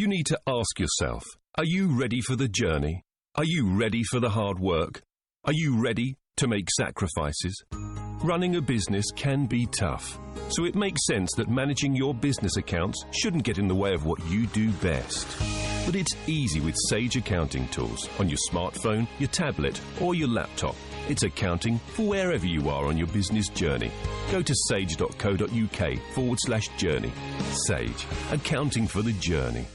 You need to ask yourself, are you ready for the journey? Are you ready for the hard work? Are you ready to make sacrifices? Running a business can be tough, so it makes sense that managing your business accounts shouldn't get in the way of what you do best. But it's easy with Sage accounting tools on your smartphone, your tablet, or your laptop. It's accounting for wherever you are on your business journey. Go to sage.co.uk/journey. Sage, accounting for the journey.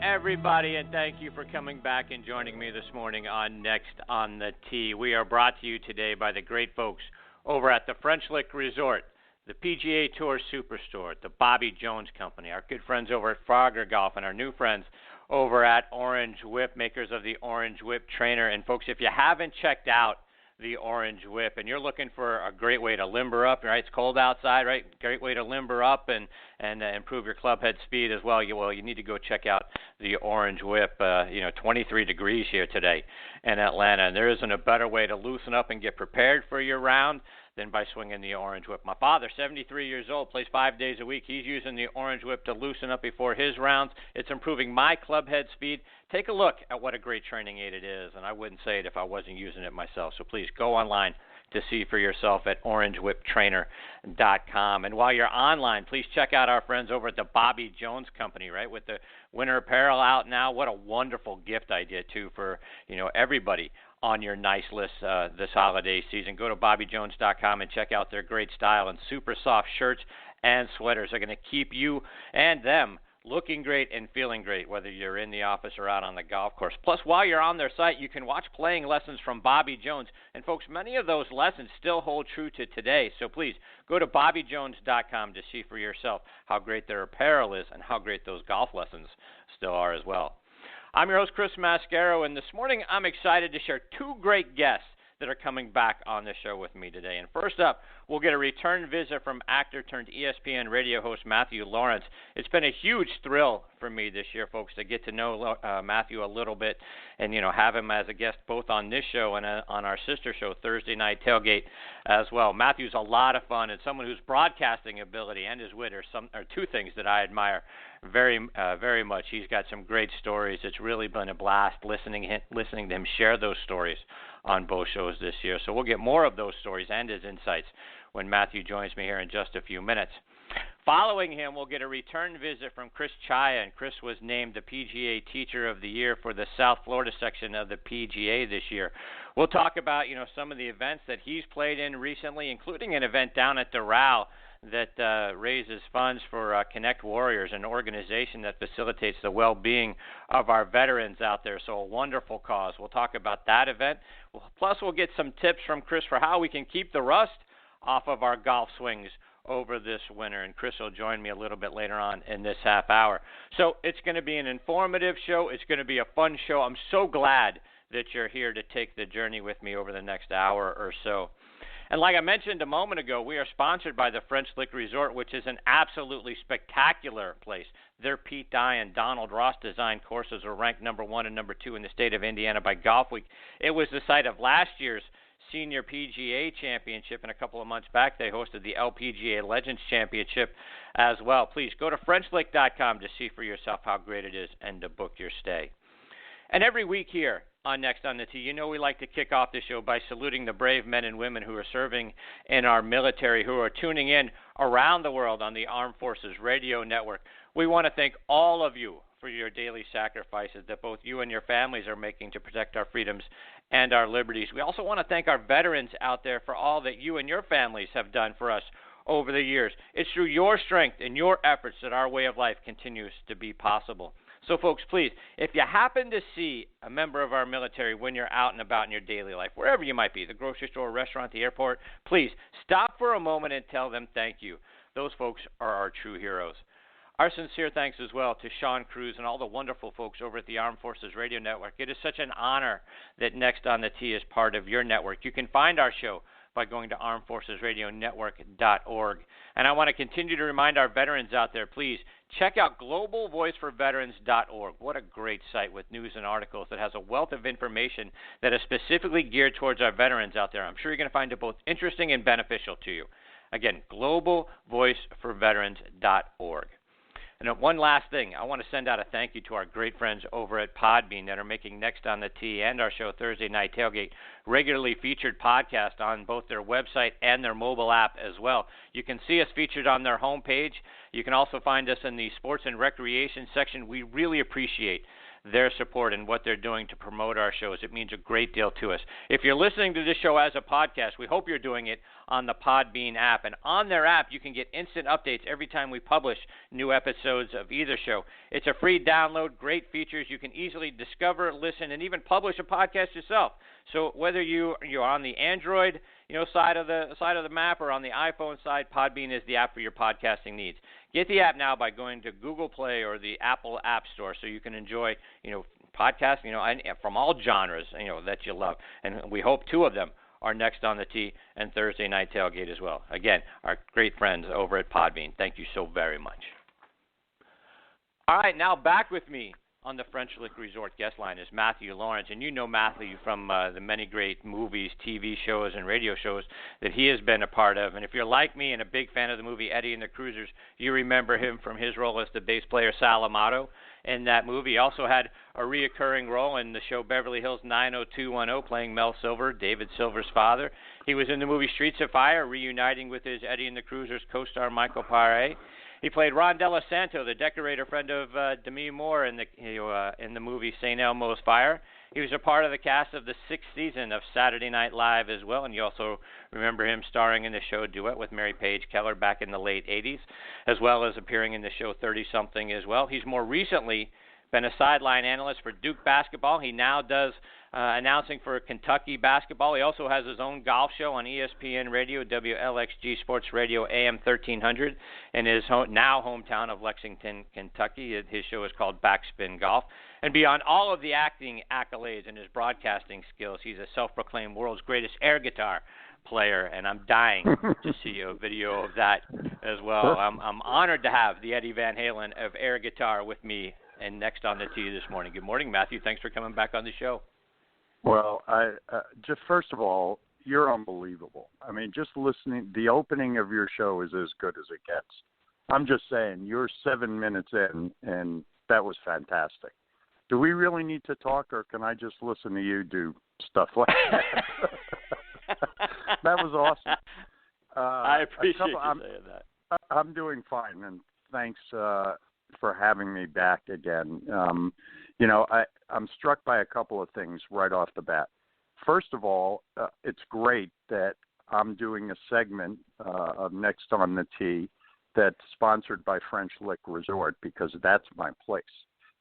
Everybody, and thank you for coming back and joining me this morning on Next on the Tee. We are brought to you today by the great folks over at the French Lick Resort, the PGA Tour Superstore, the Bobby Jones Company, our good friends over at Frogger Golf, and our new friends over at Orange Whip, makers of the Orange Whip Trainer. And folks, if you haven't checked out the Orange Whip and you're looking for a great way to limber up, right? It's cold outside, right? Great way to limber up and improve your club head speed as well. You need to go check out the Orange Whip. 23 degrees here today in Atlanta, and there isn't a better way to loosen up and get prepared for your round than by swinging the Orange Whip. My father, 73 years old, plays 5 days a week. He's using the Orange Whip to loosen up before his rounds. It's improving my club head speed. Take a look at what a great training aid it is, and I wouldn't say it if I wasn't using it myself. So please go online to see for yourself at orangewhiptrainer.com. And while you're online, please check out our friends over at the Bobby Jones Company, right? With the winter apparel out now, what a wonderful gift idea, too, for, everybody on your nice list this holiday season. Go to bobbyjones.com and check out their great style, and super soft shirts and sweaters are going to keep you and them looking great and feeling great, whether you're in the office or out on the golf course. Plus, while you're on their site, you can watch playing lessons from Bobby Jones. And, folks, many of those lessons still hold true to today. So please go to bobbyjones.com to see for yourself how great their apparel is and how great those golf lessons still are as well. I'm your host, Chris-Mascaro, and this morning I'm excited to share two great guests that are coming back on the show with me today. And first up, we'll get a return visit from actor-turned-ESPN radio host Matthew-Laurance. It's been a huge thrill for me this year, folks, to get to know Matthew a little bit and, have him as a guest both on this show and on our sister show, Thursday Night Tailgate, as well. Matthew's a lot of fun, and someone whose broadcasting ability and his wit are two things that I admire very much. He's got some great stories. It's really been a blast listening to him share those stories on both shows this year. So we'll get more of those stories and his insights when Matthew joins me here in just a few minutes. Following him, we'll get a return visit from chris-czaja, and Chris was named the PGA Teacher of the Year for the South Florida section of the PGA this year. We'll talk about, some of the events that he's played in recently, including an event down at Doral that raises funds for Connect Warriors, an organization that facilitates the well-being of our veterans out there. So a wonderful cause. We'll talk about that event. Plus, we'll get some tips from Chris for how we can keep the rust off of our golf swings over this winter. And Chris will join me a little bit later on in this half hour. So it's going to be an informative show. It's going to be a fun show. I'm so glad that you're here to take the journey with me over the next hour or so. And like I mentioned a moment ago, we are sponsored by the French Lick Resort, which is an absolutely spectacular place. Their Pete Dye and Donald Ross designed courses are ranked number 1 and number 2 in the state of Indiana by Golf Week. It was the site of last year's Senior PGA Championship, and a couple of months back they hosted the LPGA Legends Championship as well. Please go to FrenchLick.com to see for yourself how great it is and to book your stay. And every week here on Next on the Tee, we like to kick off the show by saluting the brave men and women who are serving in our military, who are tuning in around the world on the Armed Forces Radio Network. We want to thank all of you for your daily sacrifices that both you and your families are making to protect our freedoms and our liberties. We also want to thank our veterans out there for all that you and your families have done for us over the years. It's through your strength and your efforts that our way of life continues to be possible. So, folks, please, if you happen to see a member of our military when you're out and about in your daily life, wherever you might be, the grocery store, restaurant, the airport, please stop for a moment and tell them thank you. Those folks are our true heroes. Our sincere thanks as well to Sean Cruz and all the wonderful folks over at the Armed Forces Radio Network. It is such an honor that Next on the Tee is part of your network. You can find our show by going to armedforcesradionetwork.org. And I want to continue to remind our veterans out there, please check out globalvoiceforveterans.org. What a great site with news and articles that has a wealth of information that is specifically geared towards our veterans out there. I'm sure you're going to find it both interesting and beneficial to you. Again, globalvoiceforveterans.org. And one last thing, I want to send out a thank you to our great friends over at Podbean that are making Next on the Tee and our show Thursday Night Tailgate regularly featured podcast on both their website and their mobile app as well. You can see us featured on their homepage. You can also find us in the sports and recreation section. We really appreciate their support and what they're doing to promote our shows. It means a great deal to us. If you're listening to this show as a podcast, we hope you're doing it on the Podbean app. And on their app, you can get instant updates every time we publish new episodes of either show. It's a free download, great features. You can easily discover, listen, and even publish a podcast yourself. So whether you're on the Android side of the map or on the iPhone side, Podbean is the app for your podcasting needs. Get the app now by going to Google Play or the Apple App Store so you can enjoy, podcasts, from all genres, that you love. And we hope two of them are Next on the Tee and Thursday Night Tailgate as well. Again, our great friends over at Podbean. Thank you so very much. All right, now back with me on the French Lick Resort guest line is Matthew-Laurance, and you know Matthew from the many great movies, TV shows, and radio shows that he has been a part of. And if you're like me and a big fan of the movie Eddie and the Cruisers, you remember him from his role as the bass player Sal Amato in that movie. He also had a reoccurring role in the show Beverly Hills 90210, playing Mel Silver, David Silver's father. He was in the movie Streets of Fire, reuniting with his Eddie and the Cruisers co-star Michael Paré. He played Ron Della Santo, the decorator friend of Demi Moore in the movie St. Elmo's Fire. He was a part of the cast of the 6th season of Saturday Night Live as well, and you also remember him starring in the show Duet with Mary Page Keller back in the late 80s, as well as appearing in the show 30-something as well. He's more recently been a sideline analyst for Duke basketball. He now does announcing for Kentucky basketball. He also has his own golf show on ESPN Radio, WLXG Sports Radio, AM 1300, in his now hometown of Lexington, Kentucky. His show is called Backspin Golf. And beyond all of the acting accolades and his broadcasting skills, he's a self-proclaimed world's greatest air guitar player, and I'm dying to see a video of that as well. I'm honored to have the Eddie Van Halen of air guitar with me and Next on the Tee this morning. Good morning, Matthew. Thanks for coming back on the show. Well, just first of all, you're unbelievable. I mean, just listening, the opening of your show is as good as it gets. I'm just saying, you're 7 minutes in, and that was fantastic. Do we really need to talk, or can I just listen to you do stuff like that? That was awesome. I appreciate you saying that. I'm doing fine, and thanks for having me back again. I'm struck by a couple of things right off the bat. First of all, it's great that I'm doing a segment of Next on the Tee that's sponsored by French Lick Resort, because that's my place.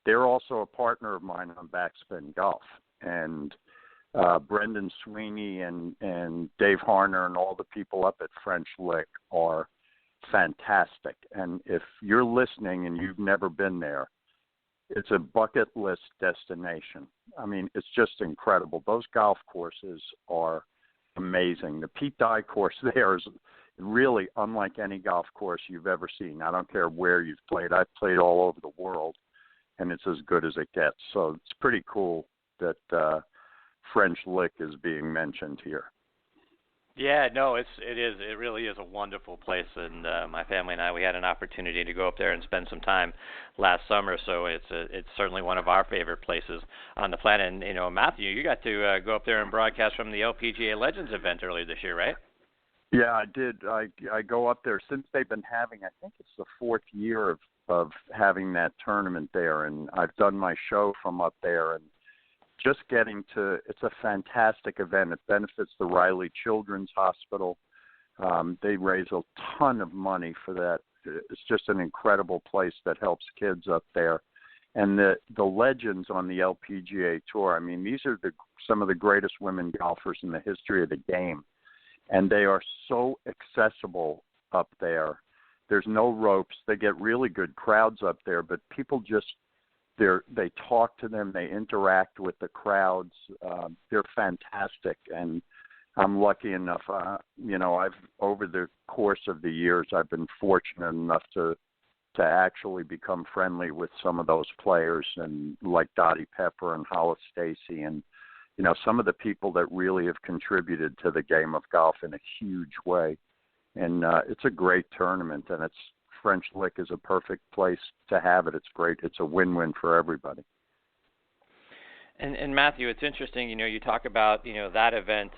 They're also a partner of mine on Backspin Golf. And Brendan Sweeney and Dave Harner and all the people up at French Lick are fantastic. And if you're listening and you've never been there, it's a bucket list destination. I mean, it's just incredible. Those golf courses are amazing. The Pete Dye course there is really unlike any golf course you've ever seen. I don't care where you've played. I've played all over the world, and it's as good as it gets. So it's pretty cool that French Lick is being mentioned here. Yeah, no, it is. It really is a wonderful place, and my family and I, we had an opportunity to go up there and spend some time last summer. So it's certainly one of our favorite places on the planet. And Matthew, you got to go up there and broadcast from the LPGA Legends event earlier this year, right? Yeah, I did. I go up there since they've been having. I think it's the 4th year of having that tournament there, and I've done my show from up there and. Just getting to, it's a fantastic event. It benefits the Riley Children's Hospital. They raise a ton of money for that. It's just an incredible place that helps kids up there. And the legends on the LPGA Tour, I mean, these are some of the greatest women golfers in the history of the game. And they are so accessible up there There's no ropes. They get really good crowds up there, but people just they talk to them. They interact with the crowds. They're fantastic, and I'm lucky enough. I've over the course of the years, I've been fortunate enough to actually become friendly with some of those players, and like Dottie Pepper and Hollis Stacy, and some of the people that really have contributed to the game of golf in a huge way. And it's a great tournament, and French Lick is a perfect place to have it. It's great. It's a win-win for everybody. And Matthew, it's interesting. You talk about that event.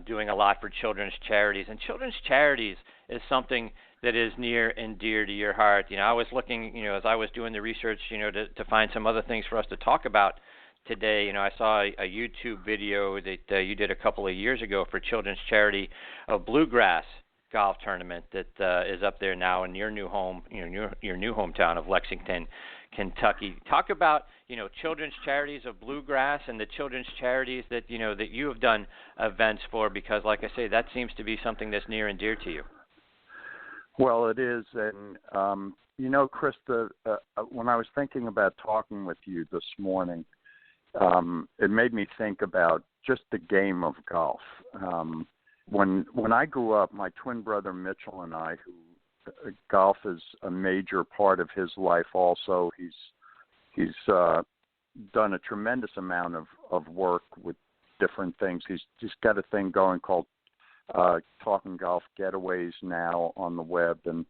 Doing a lot for children's charities, and children's charities is something that is near and dear to your heart. I was looking, as I was doing the research, to find some other things for us to talk about today. I saw a YouTube video that you did a couple of years ago for children's charity of Bluegrass golf tournament that is up there now in your new home, your new hometown of Lexington, Kentucky. Talk about children's charities of Bluegrass and the children's charities that that you have done events for, because like I say, that seems to be something that's near and dear to you. Well, it is, and Chris, when I was thinking about talking with you this morning, it made me think about just the game of golf. When I grew up, my twin brother Mitchell and I, who golf is a major part of his life also. He's done a tremendous amount of work with different things. He's got a thing going called Talking Golf Getaways now on the web. And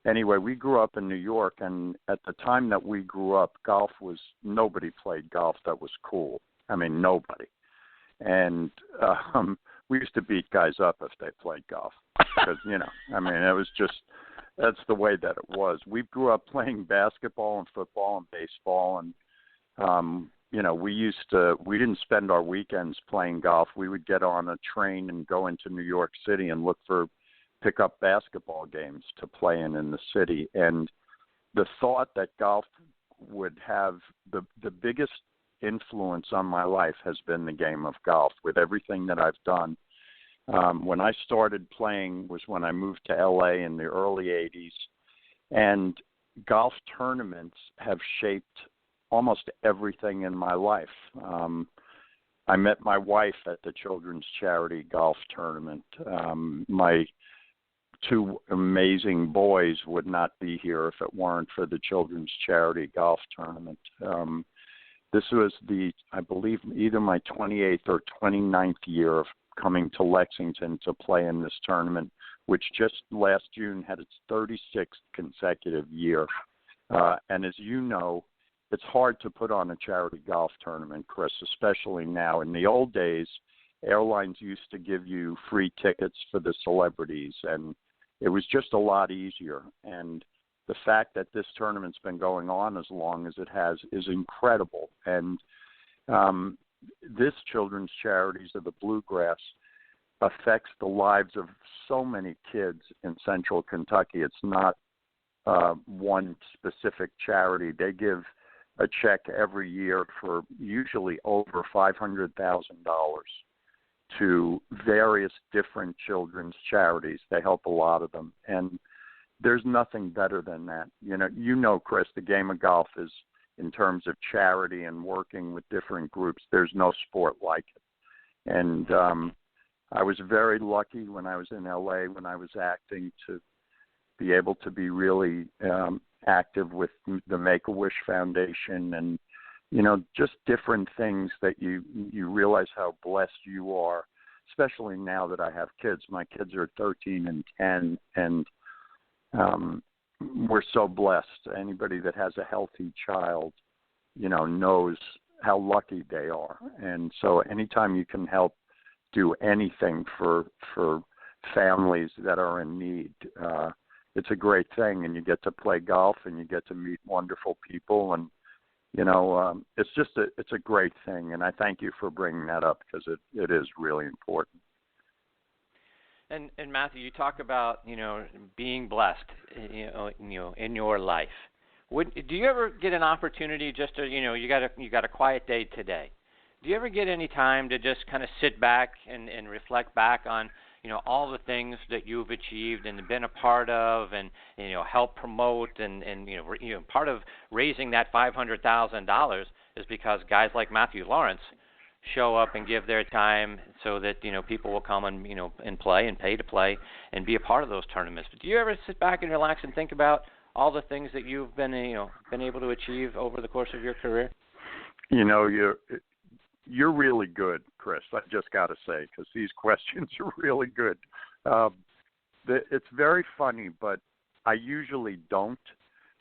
anyway, we grew up in New York, and at the time that we grew up, nobody played golf that was cool. I mean, nobody. And we used to beat guys up if they played golf because, it was just, that's the way that it was. We grew up playing basketball and football and baseball, and we didn't spend our weekends playing golf. We would get on a train and go into New York City and look for pickup basketball games to play in the city. And the thought that golf would have the biggest influence on my life has been the game of golf with everything that I've done. When I started playing was when I moved to LA in the early 80s, and golf tournaments have shaped almost everything in my life. I met my wife at the Children's Charity Golf Tournament. My two amazing boys would not be here if it weren't for the Children's Charity Golf Tournament. This was I believe, either my 28th or 29th year of coming to Lexington to play in this tournament, which just last June had its 36th consecutive year. And as you know, it's hard to put on a charity golf tournament, Chris, especially now. In the old days, airlines used to give you free tickets for the celebrities, and it was just a lot easier. And the fact that this tournament's been going on as long as it has is incredible. And this children's charities of the Bluegrass affects the lives of so many kids in central Kentucky. It's not one specific charity. They give a check every year for usually over $500,000 to various different children's charities. They help a lot of them. And there's nothing better than that. Chris, the game of golf is, in terms of charity and working with different groups, there's no sport like it. And I was very lucky when I was in LA, when I was acting, to be able to be really active with the Make-A-Wish Foundation, and just different things that you realize how blessed you are, especially now that I have kids. My kids are 13 and 10, and we're so blessed. Anybody that has a healthy child, knows how lucky they are. And so anytime you can help do anything for families that are in need, it's a great thing. And you get to play golf, and you get to meet wonderful people, and it's a great thing. And I thank you for bringing that up, because it is really important. And Matthew, you talk about being blessed, in your life. Do you ever get an opportunity just to you got a quiet day today? Do you ever get any time to just kind of sit back and reflect back on all the things that you've achieved and been a part of, and help promote, and part of raising that $500,000 is because guys like Matthew-Laurance show up and give their time so that people will come and and play and pay to play and be a part of those tournaments. But do you ever sit back and relax and think about all the things that you've been able to achieve over the course of your career? You're really good, Chris. I just got to say, because these questions are really good. It's very funny, but I usually don't.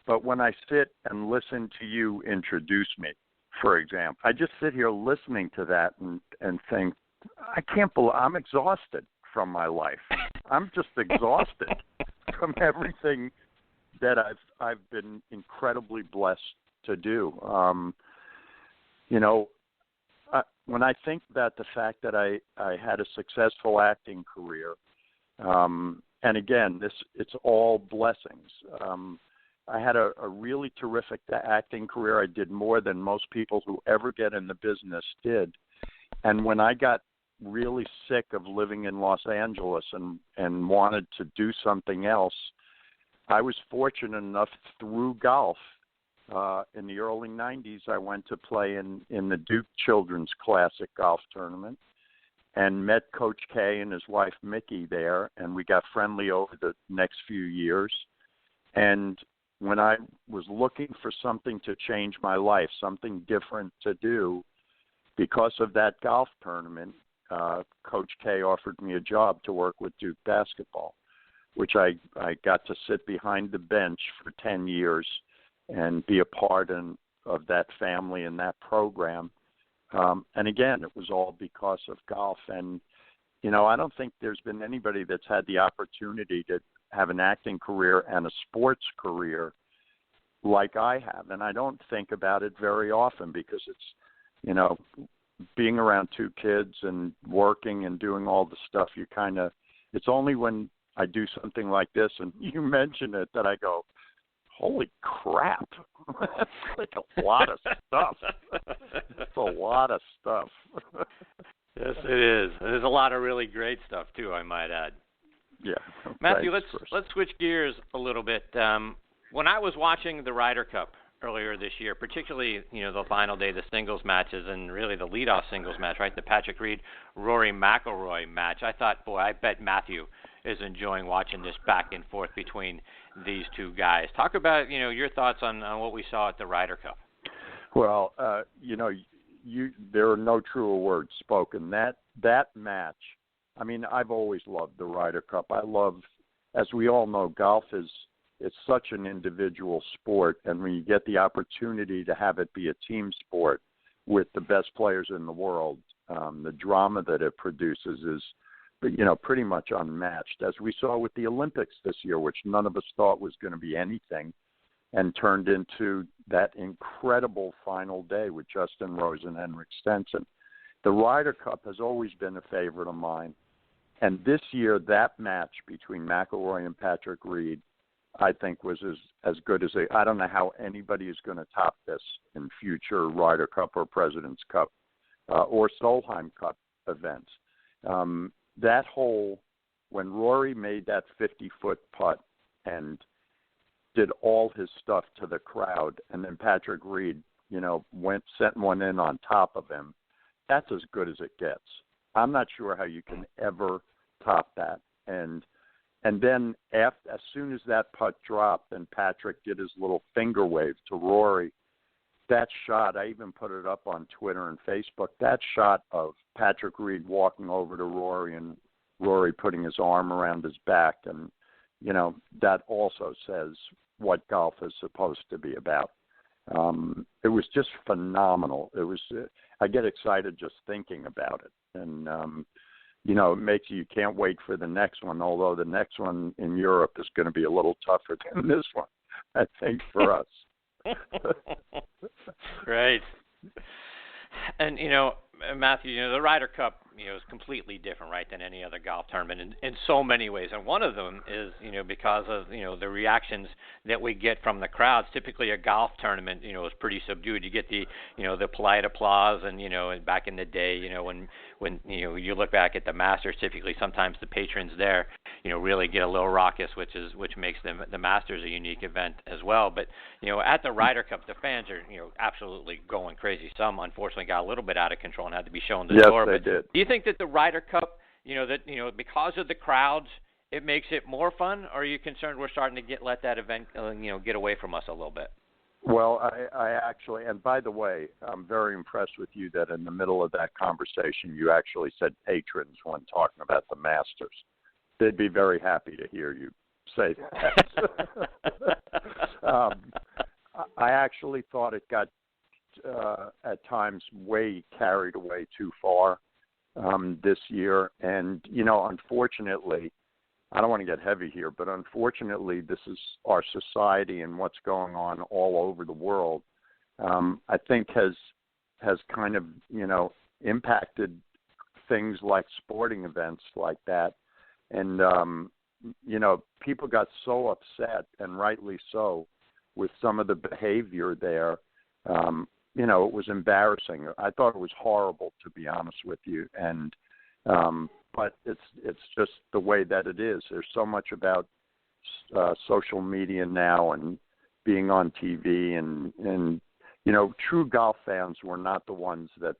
But when I sit and listen to you introduce me, for example, I just sit here listening to that and think, I can't believe I'm exhausted from my life. I'm just exhausted from everything that I've been incredibly blessed to do. When I think about the fact that I had a successful acting career, and again, it's all blessings. I had a really terrific acting career. I did more than most people who ever get in the business did. And when I got really sick of living in Los Angeles and wanted to do something else, I was fortunate enough through golf. In the early 90s, I went to play in the Duke Children's Classic golf tournament and met Coach K and his wife Mickey there, and we got friendly over the next few years. And when I was looking for something to change my life, something different to do, because of that golf tournament, Coach K offered me a job to work with Duke basketball, which I got to sit behind the bench for 10 years and be a part of that family and that program. And again, it was all because of golf. And, I don't think there's been anybody that's had the opportunity to have an acting career and a sports career like I have. And I don't think about it very often because it's, being around two kids and working and doing all the stuff, it's only when I do something like this and you mention it that I go, holy crap, that's like a lot of stuff. That's a lot of stuff. Yes, it is. There's a lot of really great stuff, too, I might add. Yeah. Matthew, let's switch gears a little bit. When I was watching the Ryder Cup earlier this year, particularly, the final day, the singles matches, and really the leadoff singles match, right, the Patrick Reed-Rory McIlroy match, I thought, boy, I bet Matthew is enjoying watching this back and forth between these two guys. Talk about, your thoughts on what we saw at the Ryder Cup. Well, there are no truer words spoken. That match, I've always loved the Ryder Cup. As we all know, golf it's such an individual sport, and when you get the opportunity to have it be a team sport with the best players in the world, the drama that it produces is, pretty much unmatched, as we saw with the Olympics this year, which none of us thought was going to be anything, and turned into that incredible final day with Justin Rose and Henrik Stenson. The Ryder Cup has always been a favorite of mine, and this year that match between McIlroy and Patrick Reed, I think, was as good as I don't know how anybody is going to top this in future Ryder Cup or President's Cup or Solheim Cup events. That hole, when Rory made that 50-foot putt and did all his stuff to the crowd, and then Patrick Reed, sent one in on top of him, that's as good as it gets. I'm not sure how you can ever top that. And then as soon as that putt dropped and Patrick did his little finger wave to Rory, that shot, I even put it up on Twitter and Facebook, that shot of Patrick Reed walking over to Rory and Rory putting his arm around his back, and, that also says what golf is supposed to be about. It was just phenomenal. I get excited just thinking about it. And, it makes you can't wait for the next one, although the next one in Europe is going to be a little tougher than this one, I think, for us. Right. And, Matthew, the Ryder Cup, is completely different, right, than any other golf tournament in so many ways. And one of them is, because of, the reactions that we get from the crowds. Typically a golf tournament, is pretty subdued. You get the polite applause and, and back in the day, when when you look back at the Masters, typically sometimes the patrons there really get a little raucous, which makes the Masters a unique event as well. But at the Ryder Cup, the fans are absolutely going crazy. Some unfortunately got a little bit out of control and had to be shown the door. Yes, but they did. Do you think that the Ryder Cup, because of the crowds, it makes it more fun, or are you concerned we're starting to let that event get away from us a little bit? Well, I actually, and by the way, I'm very impressed with you that in the middle of that conversation you actually said patrons when talking about the Masters. They'd be very happy to hear you say that. I actually thought it got at times way carried away too far this year, and unfortunately, I don't want to get heavy here, but unfortunately, this is our society and what's going on all over the world. I think has kind of impacted things like sporting events like that, and people got so upset, and rightly so, with some of the behavior there. It was embarrassing. I thought it was horrible, to be honest with you, and. But it's just the way that it is. There's so much about social media now and being on TV, and true golf fans were not the ones that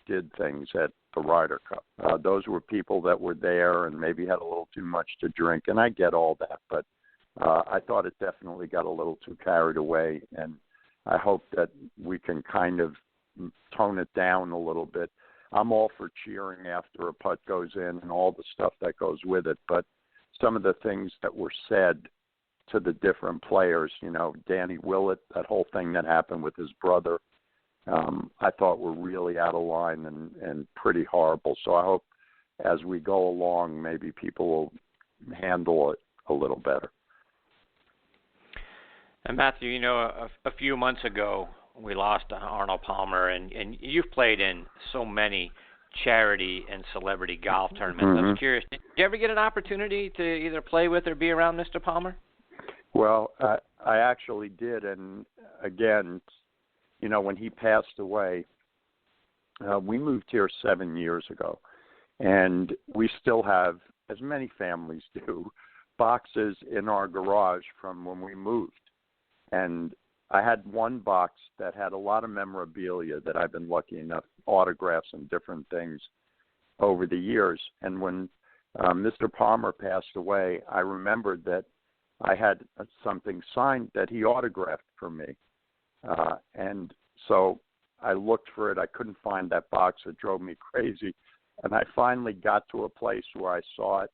did things at the Ryder Cup. Those were people that were there and maybe had a little too much to drink, and I get all that, but I thought it definitely got a little too carried away, and I hope that we can kind of tone it down a little bit. I'm all for cheering after a putt goes in and all the stuff that goes with it, but some of the things that were said to the different players, Danny Willett, that whole thing that happened with his brother, I thought were really out of line and pretty horrible. So I hope as we go along, maybe people will handle it a little better. And Matthew, a few months ago, we lost Arnold Palmer, and you've played in so many charity and celebrity golf tournaments. Mm-hmm. I was curious, did you ever get an opportunity to either play with or be around Mr. Palmer? Well, I actually did, and again, when he passed away, we moved here 7 years ago, and we still have, as many families do, boxes in our garage from when we moved, and I had one box that had a lot of memorabilia that I've been lucky enough, autographs and different things over the years. And when Mr. Palmer passed away, I remembered that I had something signed that he autographed for me. And so I looked for it. I couldn't find that box. It drove me crazy. And I finally got to a place where I saw it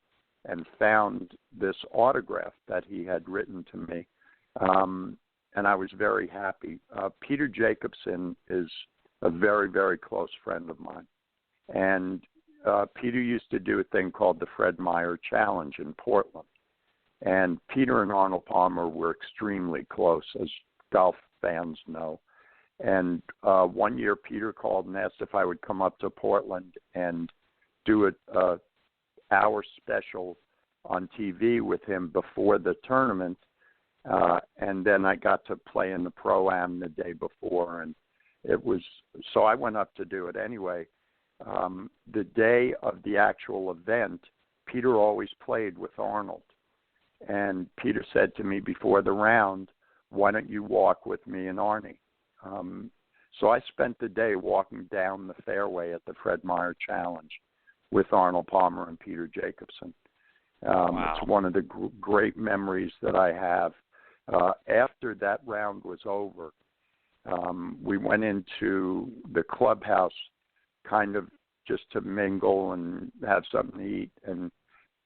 and found this autograph that he had written to me. And I was very happy. Peter Jacobson is a very, very close friend of mine. And Peter used to do a thing called the Fred Meyer Challenge in Portland. And Peter and Arnold Palmer were extremely close, as golf fans know. And one year Peter called and asked if I would come up to Portland and do an hour special on TV with him before the tournament. And then I got to play in the Pro-Am the day before, and it was so I went up to do it anyway. The day of the actual event, Peter always played with Arnold, and Peter said to me before the round, "Why don't you walk with me and Arnie?" So I spent the day walking down the fairway at the Fred Meyer Challenge with Arnold Palmer and Peter Jacobson. Wow. It's one of the great memories that I have. After that round was over, we went into the clubhouse kind of just to mingle and have something to eat, and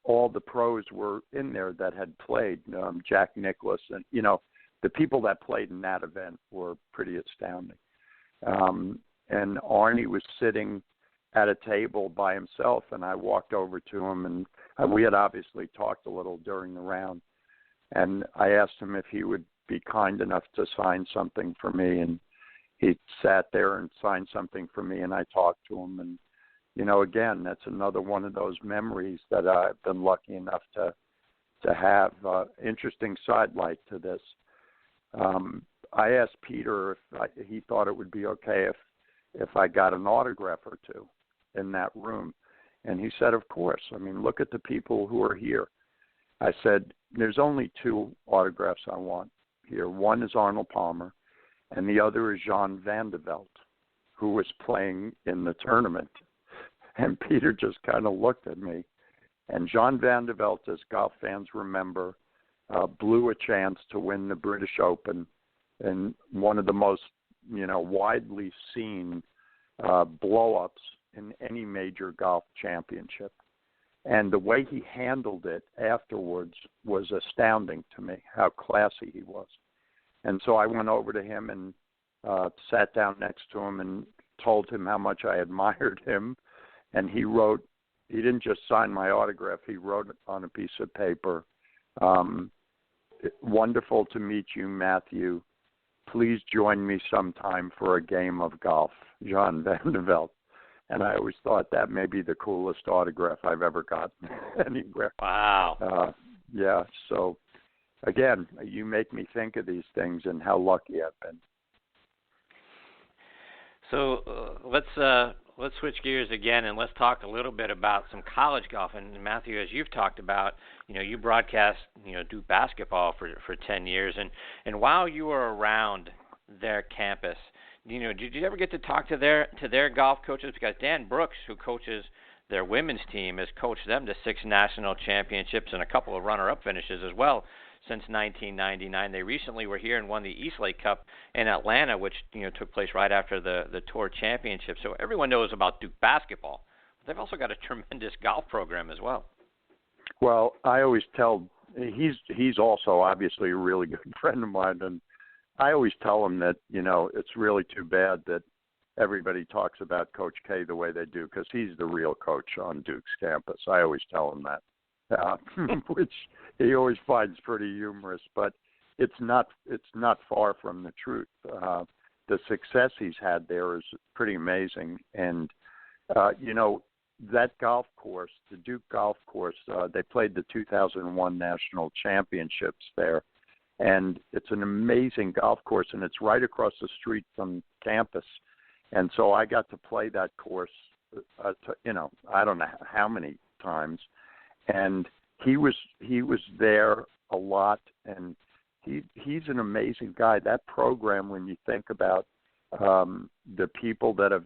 all the pros were in there that had played, Jack Nicklaus, and, the people that played in that event were pretty astounding. And Arnie was sitting at a table by himself, and I walked over to him, and we had obviously talked a little during the round. And I asked him if he would be kind enough to sign something for me, and he sat there and signed something for me, and I talked to him. And, again, that's another one of those memories that I've been lucky enough to have. Interesting sidelight to this. I asked Peter if he thought it would be okay if I got an autograph or two. in that room? And he said, of course. I mean, look at the people who are here. I said, there's only 2 autographs I want here. One is Arnold Palmer, and the other is Jean Van de Velde, who was playing in the tournament. And Peter just kind of looked at me. And Jean Van de Velde, as golf fans remember, blew a chance to win the British Open in one of the most, widely seen blow-ups in any major golf championship. And the way he handled it afterwards was astounding to me, how classy he was. And so I went over to him and sat down next to him and told him how much I admired him. And he didn't just sign my autograph, he wrote it on a piece of paper, wonderful to meet you, Matthew. Please join me sometime for a game of golf, Jean Van de Velde. And I always thought that may be the coolest autograph I've ever gotten anywhere. Wow. Yeah, so again, you make me think of these things and how lucky I've been. So let's switch gears again and let's talk a little bit about some college golf. And Matthew, as you've talked about, you broadcast Duke basketball for 10 years, and while you were around their campus, did you ever get to talk to their golf coaches? Because Dan Brooks, who coaches their women's team, has coached them to 6 national championships and a couple of runner-up finishes as well since 1999. They recently were here and won the Eastlake Cup in Atlanta, which took place right after the Tour Championship. So everyone knows about Duke basketball. They've also got a tremendous golf program as well. Well, I always tell he's also obviously a really good friend of mine, and I always tell him that it's really too bad that everybody talks about Coach K the way they do, because he's the real coach on Duke's campus. I always tell him that, which he always finds pretty humorous, but it's not far from the truth. The success he's had there is pretty amazing, and that golf course, the Duke golf course, they played the 2001 national championships there, and it's an amazing golf course, and it's right across the street from campus. And so I got to play that course, I don't know how many times, and he was there a lot, and he's an amazing guy. That program, when you think about the people that have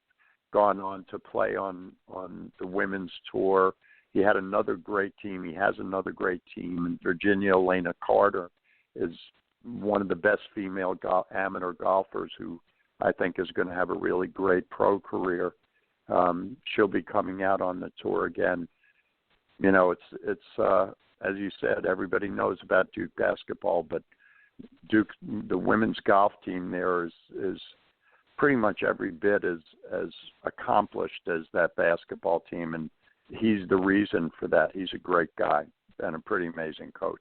gone on to play on the women's tour, he had another great team. He has another great team, and Virginia Elena Carter is one of the best female amateur golfers who I think is going to have a really great pro career. She'll be coming out on the tour again. It's as you said, everybody knows about Duke basketball, but Duke, the women's golf team there is pretty much every bit as accomplished as that basketball team, and he's the reason for that. He's a great guy and a pretty amazing coach.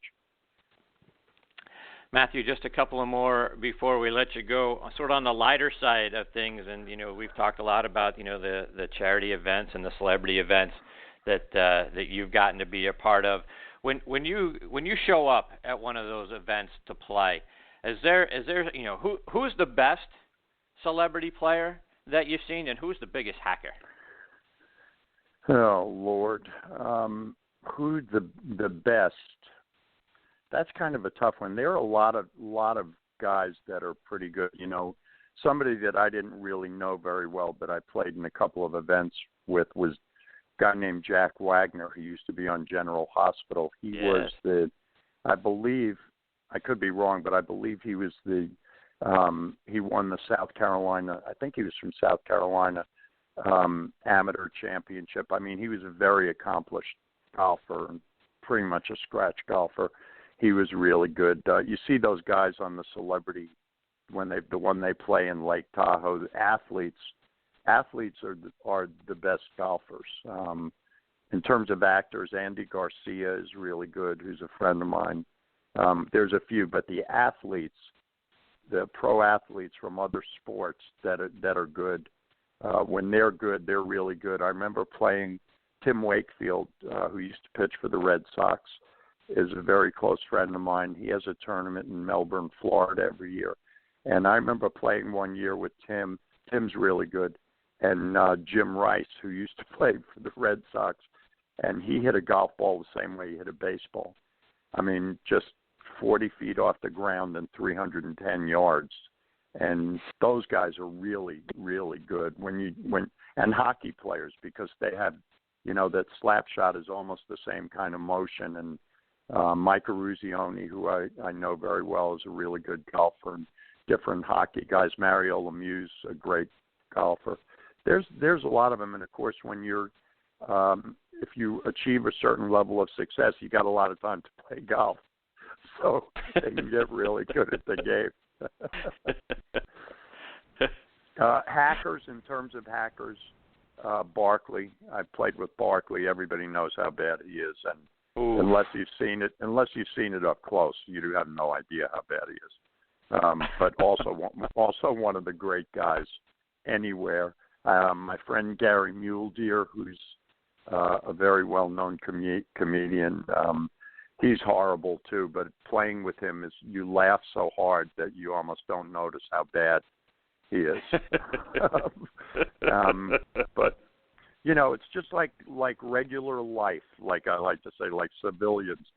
Matthew, just a couple of more before we let you go, sort of on the lighter side of things, and we've talked a lot about the charity events and the celebrity events that you've gotten to be a part of. When you show up at one of those events to play, is there who's the best celebrity player that you've seen, and who's the biggest hacker? Oh Lord, who's the best? That's kind of a tough one. There are a lot of guys that are pretty good. Somebody that I didn't really know very well, but I played in a couple of events with, was a guy named Jack Wagner, who used to be on General Hospital. He was I believe, I could be wrong, but I believe he was he won the South Carolina, I think he was from South Carolina, amateur championship. I mean, he was a very accomplished golfer and pretty much a scratch golfer. He was really good. You see those guys on the celebrity when they play in Lake Tahoe. The athletes are the best golfers. In terms of actors, Andy Garcia is really good, who's a friend of mine. There's a few, but the athletes, the pro athletes from other sports that are good, when they're good, they're really good. I remember playing Tim Wakefield, who used to pitch for the Red Sox, is a very close friend of mine. He has a tournament in Melbourne, Florida every year. And I remember playing one year with Tim. Tim's really good. and Jim Rice, who used to play for the Red Sox, and he hit a golf ball the same way he hit a baseball. I mean, just 40 feet off the ground and 310 yards. And those guys are really, really good and hockey players, because they have, that slap shot is almost the same kind of motion. And Mike Eruzione, who I know very well, is a really good golfer, and different hockey guys. Mario Lemieux's a great golfer. There's a lot of them, and of course, when you're if you achieve a certain level of success, you got a lot of time to play golf, so they can get really good at the game. Hackers, in terms of hackers, Barkley. I played with Barkley. Everybody knows how bad he is, and unless you've seen it up close, you have no idea how bad he is. But also one of the great guys anywhere. My friend Gary Muledeer, who's a very well-known comedian. He's horrible too, but playing with him is, you laugh so hard that you almost don't notice how bad he is. But it's just like regular life. Like I like to say, like civilians.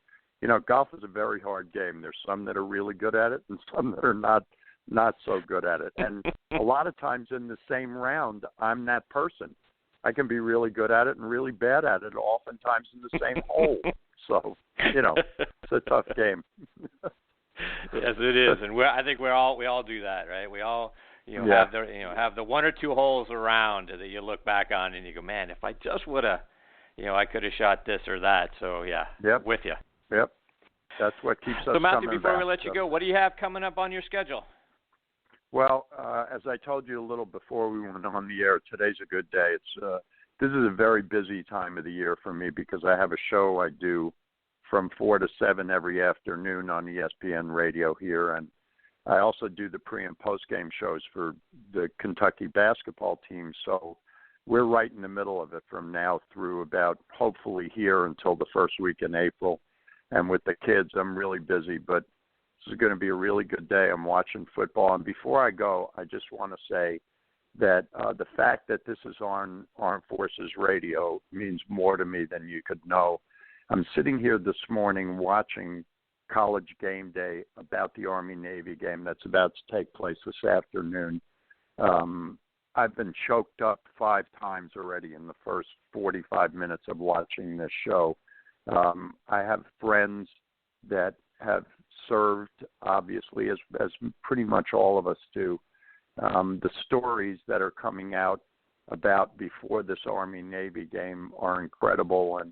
Golf is a very hard game. There's some that are really good at it, and some that are not so good at it. And a lot of times in the same round, I'm that person. I can be really good at it and really bad at it, oftentimes in the same hole. So, it's a tough game. Yes, it is, and I think we all do that, right? We all have the one or two holes around that you look back on and you go, man, if I just would have, I could have shot this or that. So with you. Yep. That's what keeps us. So Matthew, before back. We let you go, what do you have coming up on your schedule? Well, as I told you a little before we went on the air, today's a good day. This is a very busy time of the year for me, because I have a show I do from 4 to 7 every afternoon on ESPN radio here, and I also do the pre- and post-game shows for the Kentucky basketball team. So we're right in the middle of it from now through about, hopefully here until the first week in April. And with the kids, I'm really busy, but this is going to be a really good day. I'm watching football. And before I go, I just want to say that the fact that this is on Armed Forces Radio means more to me than you could know. I'm sitting here this morning watching College Game Day about the Army-Navy game that's about to take place this afternoon. I've been choked up 5 times already in the first 45 minutes of watching this show. I have friends that have served, obviously, as pretty much all of us do. The stories that are coming out about before this Army-Navy game are incredible, and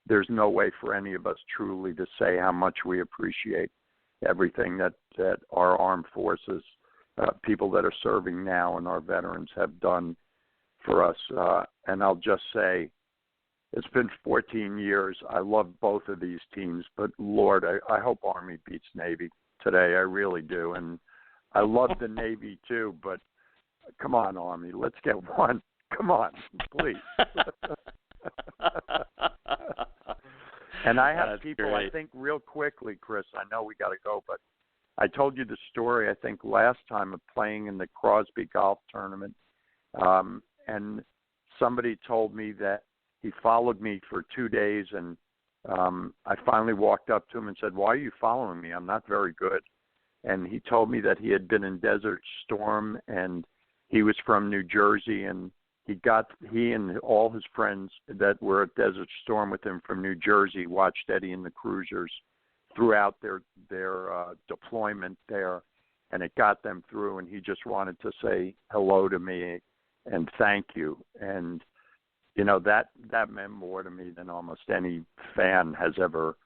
there's no way for any of us truly to say how much we appreciate everything that our armed forces, people that are serving now, and our veterans have done for us. And I'll just say, it's been 14 years. I love both of these teams, but Lord, I hope Army beats Navy today. I really do. And I love the Navy too, but come on, Army, let's get one. Come on, please. And I have That's people, great. I think, real quickly, Chris, I know we got to go, but I told you the story, I think, last time of playing in the Crosby Golf Tournament. And somebody told me that he followed me for 2 days, and I finally walked up to him and said, "Why are you following me? I'm not very good." And he told me that he had been in Desert Storm, and he was from New Jersey, and he and all his friends that were at Desert Storm with him from New Jersey watched Eddie and the Cruisers throughout their deployment there, and it got them through, and he just wanted to say hello to me and thank you. And that meant more to me than almost any fan has ever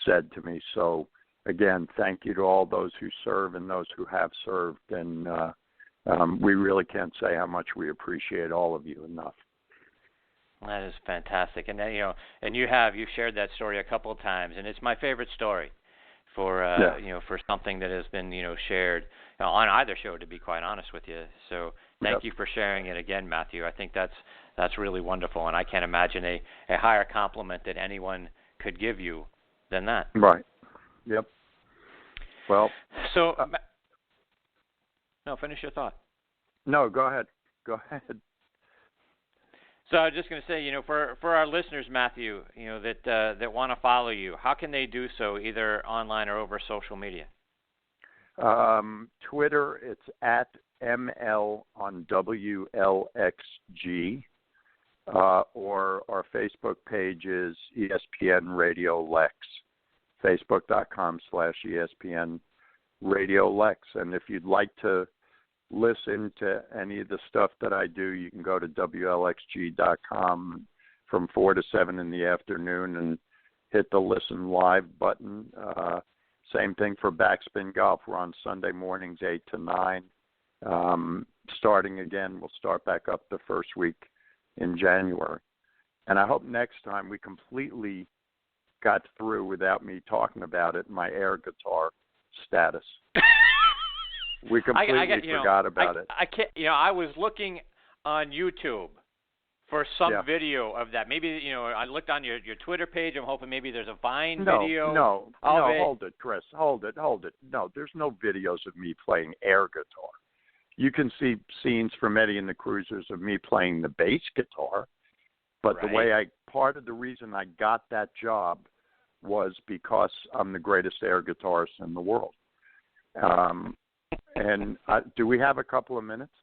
said to me. So again, thank you to all those who serve and those who have served, and we really can't say how much we appreciate all of you enough. That is fantastic, and you've shared that story a couple of times, and it's my favorite story for for something that has been shared on either show, to be quite honest with you. So thank you for sharing it again, Matthew. I think that's really wonderful, and I can't imagine a higher compliment that anyone could give you than that. Right. Yep. Well. So. No, finish your thought. No, go ahead. Go ahead. So I was just going to say, for our listeners, Matthew, that want to follow you, how can they do so, either online or over social media? Twitter, it's at ML on WLXG, or our Facebook page is ESPN Radio Lex, facebook.com/ESPN Radio Lex. And if you'd like to listen to any of the stuff that I do, you can go to WLXG.com from 4 to 7 in the afternoon and hit the listen live button. Same thing for Backspin Golf. We're on Sunday mornings, 8 to 9. Starting again, we'll start back up the first week in January. And I hope next time we completely got through without me talking about it, my air guitar status. We completely forgot about it. I can't. I was looking on YouTube for some video of that. Maybe I looked on your Twitter page. I'm hoping maybe there's a Vine video. No. Hold it, Chris. Hold it. No, there's no videos of me playing air guitar. You can see scenes from Eddie and the Cruisers of me playing the bass guitar. But right. the way part of the reason I got that job was because I'm the greatest air guitarist in the world. And do we have a couple of minutes?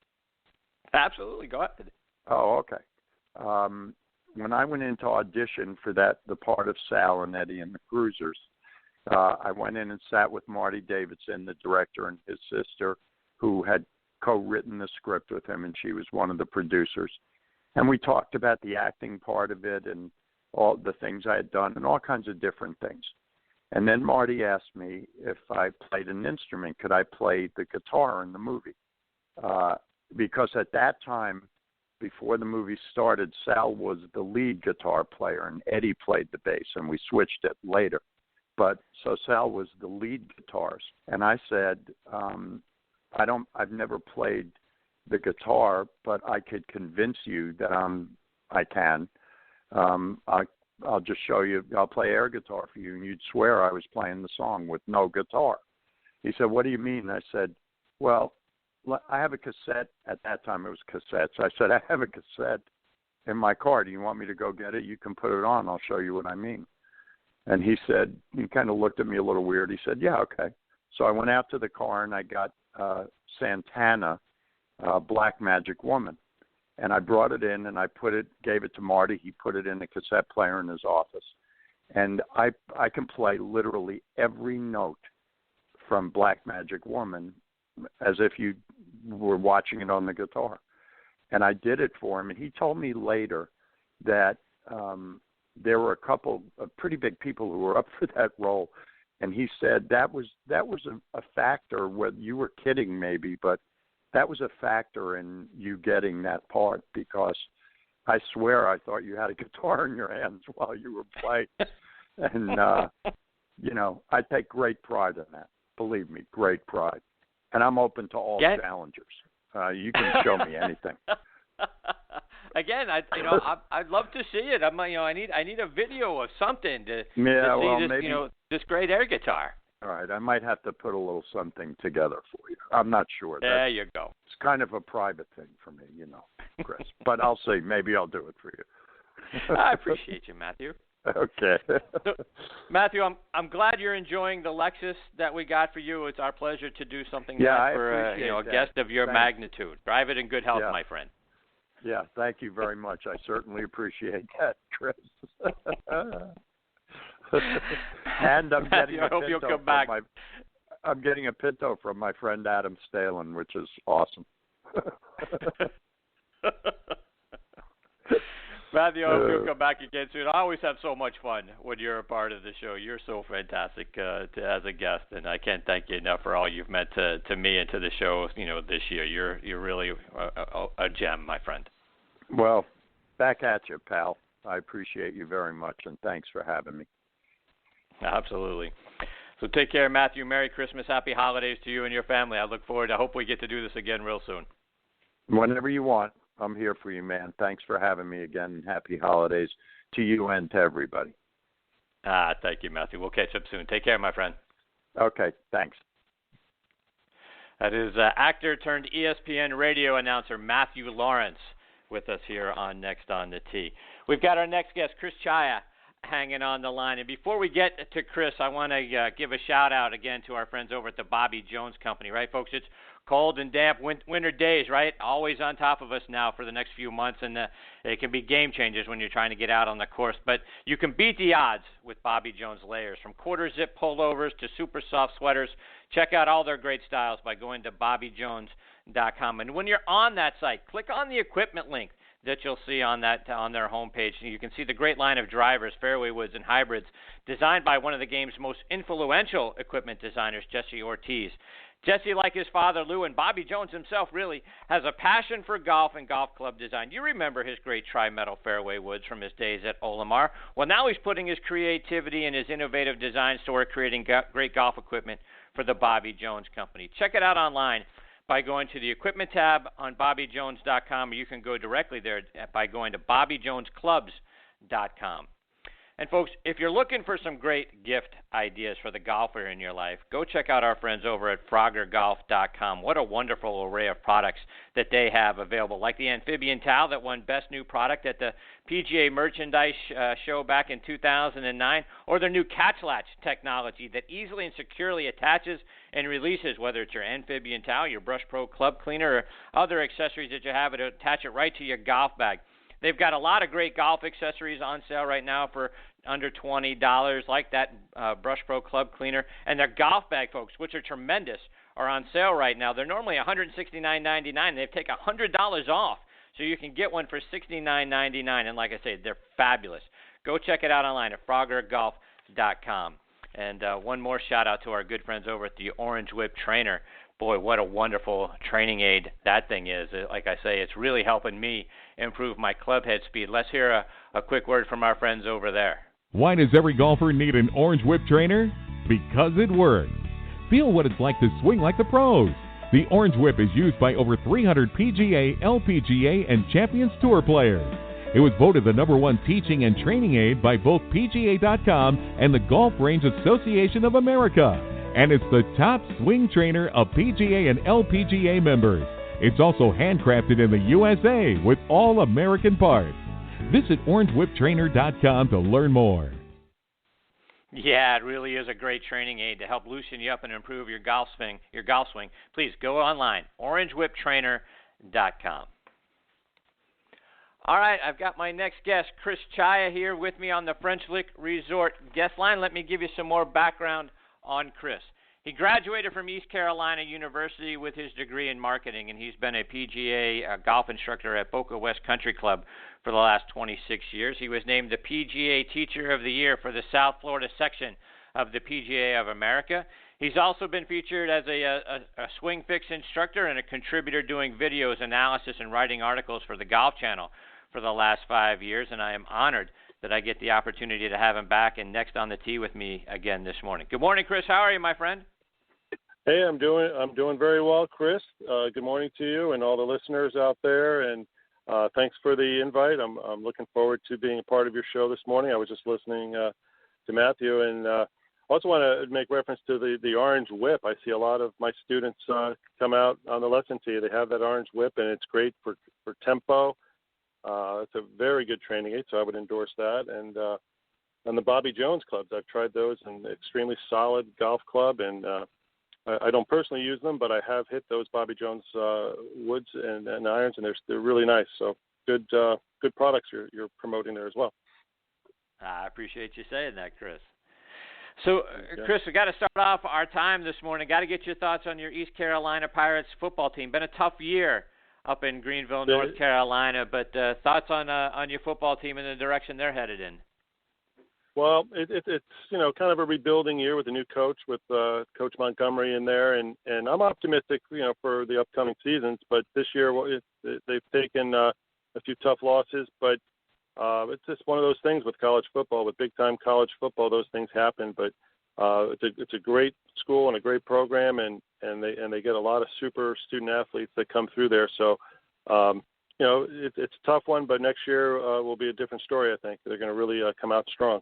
Absolutely. Go ahead. Oh, okay. When I went in to audition for the part of Sal and Eddie and the Cruisers, I went in and sat with Marty Davidson, the director, and his sister, who had co-written the script with him, and she was one of the producers. And we talked about the acting part of it and all the things I had done and all kinds of different things. And then Marty asked me if I played an instrument, could I play the guitar in the movie? Because at that time, before the movie started, Sal was the lead guitar player and Eddie played the bass, and we switched it later. But so Sal was the lead guitarist, and I said, I've never played the guitar, but I could convince you that I can. I'll just show you. I'll play air guitar for you, and you'd swear I was playing the song with no guitar. He said, "What do you mean?" I said, "Well, I have a cassette." At that time, it was cassettes. I said, "I have a cassette in my car. Do you want me to go get it? You can put it on. I'll show you what I mean." And he said, he kind of looked at me a little weird. He said, "Yeah, okay." So I went out to the car and I got Santana, Black Magic Woman. And I brought it in and gave it to Marty. He put it in a cassette player in his office. And I can play literally every note from Black Magic Woman as if you were watching it on the guitar. And I did it for him. And he told me later that there were a couple of pretty big people who were up for that role. And he said that was a factor, whether you were kidding maybe, but that was a factor in you getting that part, because I swear I thought you had a guitar in your hands while you were playing. And, I take great pride in that. Believe me, great pride. And I'm open to all challengers. You can show me anything. Again, I'd love to see it. I need a video of something to see this, maybe, this great air guitar. All right, I might have to put a little something together for you. I'm not sure. There you go. It's kind of a private thing for me, Chris. But I'll see. Maybe I'll do it for you. I appreciate you, Matthew. Okay. So, Matthew, I'm glad you're enjoying the Lexus that we got for you. It's our pleasure to do something for a guest of your magnitude. Drive it in good health, my friend. Yeah, thank you very much. I certainly appreciate that, Chris. And I'm getting a Pinto I'm getting a Pinto from my friend Adam Stalin, which is awesome. Matthew, I hope you'll come back again soon. I always have so much fun when you're a part of the show. You're so fantastic as a guest, and I can't thank you enough for all you've meant to me and to the show. This year, you're really a gem, my friend. Well, back at you, pal. I appreciate you very much, and thanks for having me. Absolutely. So take care, Matthew. Merry Christmas, Happy Holidays to you and your family. I look forward. I hope we get to do this again real soon. Whenever you want. I'm here for you, man. Thanks for having me again, and happy holidays to you and to everybody. Thank you, Matthew. We'll catch up soon. Take care, my friend. Okay, thanks. That is actor turned ESPN radio announcer Matthew-Laurance with us here on Next on the Tee. We've got our next guest, Chris-Czaja, hanging on the line. And before we get to Chris, I want to give a shout-out again to our friends over at the Bobby Jones Company, right, folks? It's cold and damp winter days, right? Always on top of us now for the next few months, and it can be game changers when you're trying to get out on the course. But you can beat the odds with Bobby Jones layers, from quarter-zip pullovers to super soft sweaters. Check out all their great styles by going to bobbyjones.com. And when you're on that site, click on the equipment link that you'll see on their homepage. You can see the great line of drivers, fairway woods, and hybrids designed by one of the game's most influential equipment designers, Jesse Ortiz. Jesse, like his father Lou, and Bobby Jones himself, really has a passion for golf and golf club design. You remember his great tri-metal fairway woods from his days at Olimar. Well, now he's putting his creativity and his innovative designs to work, creating great golf equipment for the Bobby Jones Company. Check it out online by going to the equipment tab on bobbyjones.com, or you can go directly there by going to bobbyjonesclubs.com. And folks, if you're looking for some great gift ideas for the golfer in your life, go check out our friends over at froggergolf.com. What a wonderful array of products that they have available, like the amphibian towel that won Best New Product at the PGA Merchandise Show back in 2009, or their new catch latch technology that easily and securely attaches and releases, whether it's your amphibian towel, your Brush Pro club cleaner, or other accessories that you have to attach it right to your golf bag. They've got a lot of great golf accessories on sale right now for under $20, like that Brush Pro club cleaner. And their golf bag, folks, which are tremendous, are on sale right now. They're normally $169.99. They've taken $100 off, so you can get one for $69.99. And like I say, they're fabulous. Go check it out online at froggergolf.com. And one more shout-out to our good friends over at the Orange Whip Trainer. Boy, what a wonderful training aid that thing is. Like I say, it's really helping me improve my club head speed. Let's hear a quick word from our friends over there. Why does every golfer need an Orange Whip Trainer? Because it works. Feel what it's like to swing like the pros. The Orange Whip is used by over 300 PGA, LPGA, and Champions Tour players. It was voted the #1 teaching and training aid by both PGA.com and the Golf Range Association of America. And it's the top swing trainer of PGA and LPGA members. It's also handcrafted in the USA with all American parts. Visit orangewhiptrainer.com to learn more. Yeah, it really is a great training aid to help loosen you up and improve your golf swing. Please go online, orangewhiptrainer.com. All right, I've got my next guest, Chris-Czaja, here with me on the French Lick Resort guest line. Let me give you some more background on Chris. He graduated from East Carolina University with his degree in marketing, and he's been a PGA golf instructor at Boca West Country Club for the last 26 years. He was named the PGA Teacher of the Year for the South Florida section of the PGA of America. He's also been featured as a swing fix instructor and a contributor doing videos, analysis, and writing articles for the Golf Channel for the last 5 years, and I am honored that I get the opportunity to have him back and next on the tee with me again this morning. Good morning, Chris. How are you, my friend? Hey, I'm doing very well, Chris. Good morning to you and all the listeners out there, and thanks for the invite. I'm looking forward to being a part of your show this morning. I was just listening to Matthew, and I also want to make reference to the Orange Whip. I see a lot of my students come out on the lesson tee. They have that Orange Whip, and it's great for tempo. It's a very good training aid, so I would endorse that. And on the Bobby Jones clubs, I've tried those, and extremely solid golf club. And I don't personally use them, but I have hit those Bobby Jones woods and irons, and they're really nice. So good products you're promoting there as well. I appreciate you saying that, Chris. So, Chris, we got to start off our time this morning. Got to get your thoughts on your East Carolina Pirates football team. Been a tough year up in Greenville, North Carolina, but thoughts on your football team and the direction they're headed in? Well, it's kind of a rebuilding year with a new coach, with Coach Montgomery in there, and I'm optimistic, for the upcoming seasons. But this year, they've taken a few tough losses, but it's just one of those things with college football, with big-time college football. Those things happen, but it's a great school and a great program, and they get a lot of super student athletes that come through there. So, it's a tough one, but next year will be a different story. I think they're going to really come out strong.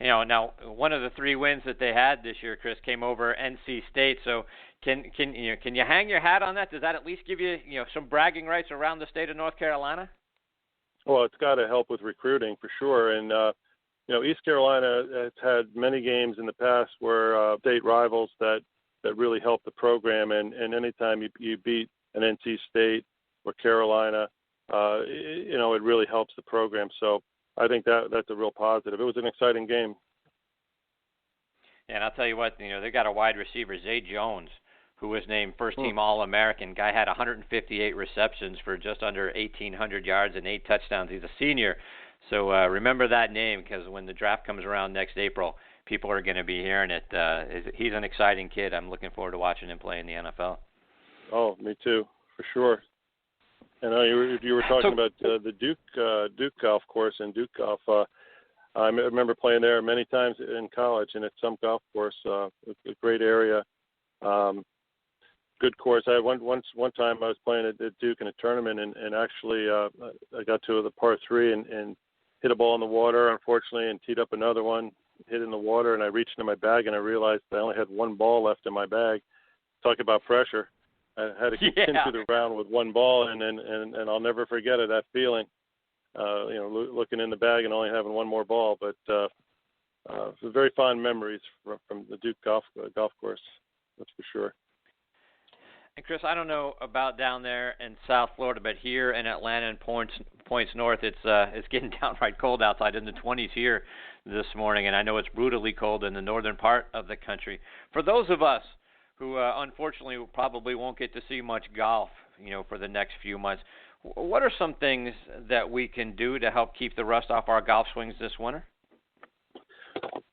Now one of the 3 wins that they had this year, Chris, came over NC State. So Can you hang your hat on that? Does that at least give you some bragging rights around the state of North Carolina? Well, it's got to help with recruiting for sure, and East Carolina has had many games in the past where state rivals that really help the program, and anytime you beat an NC State or Carolina, it really helps the program. So I think that's a real positive. It was an exciting game. And I'll tell you what, they got a wide receiver, Zay Jones, who was named first-team All-American. Guy had 158 receptions for just under 1,800 yards and 8 touchdowns. He's a senior. So remember that name, because when the draft comes around next April, people are going to be hearing it. He's an exciting kid. I'm looking forward to watching him play in the NFL. Oh, me too, for sure. And you were talking about the Duke golf course, and Duke golf. I remember playing there many times in college, and it's some golf course, a great area, good course. I one time I was playing at Duke in a tournament, and actually I got to the par 3 and hit a ball in the water, unfortunately, and teed up another one, hit in the water, and I reached into my bag, and I realized I only had one ball left in my bag. Talk about pressure. I had to continue the round with one ball, and I'll never forget it, that feeling. Looking in the bag and only having one more ball, but very fond memories from the Duke golf course, that's for sure. And Chris, I don't know about down there in South Florida, but here in Atlanta and points north, it's getting downright cold outside, in the 20s here this morning, and I know it's brutally cold in the northern part of the country. For those of us who unfortunately probably won't get to see much golf, for the next few months, what are some things that we can do to help keep the rust off our golf swings this winter?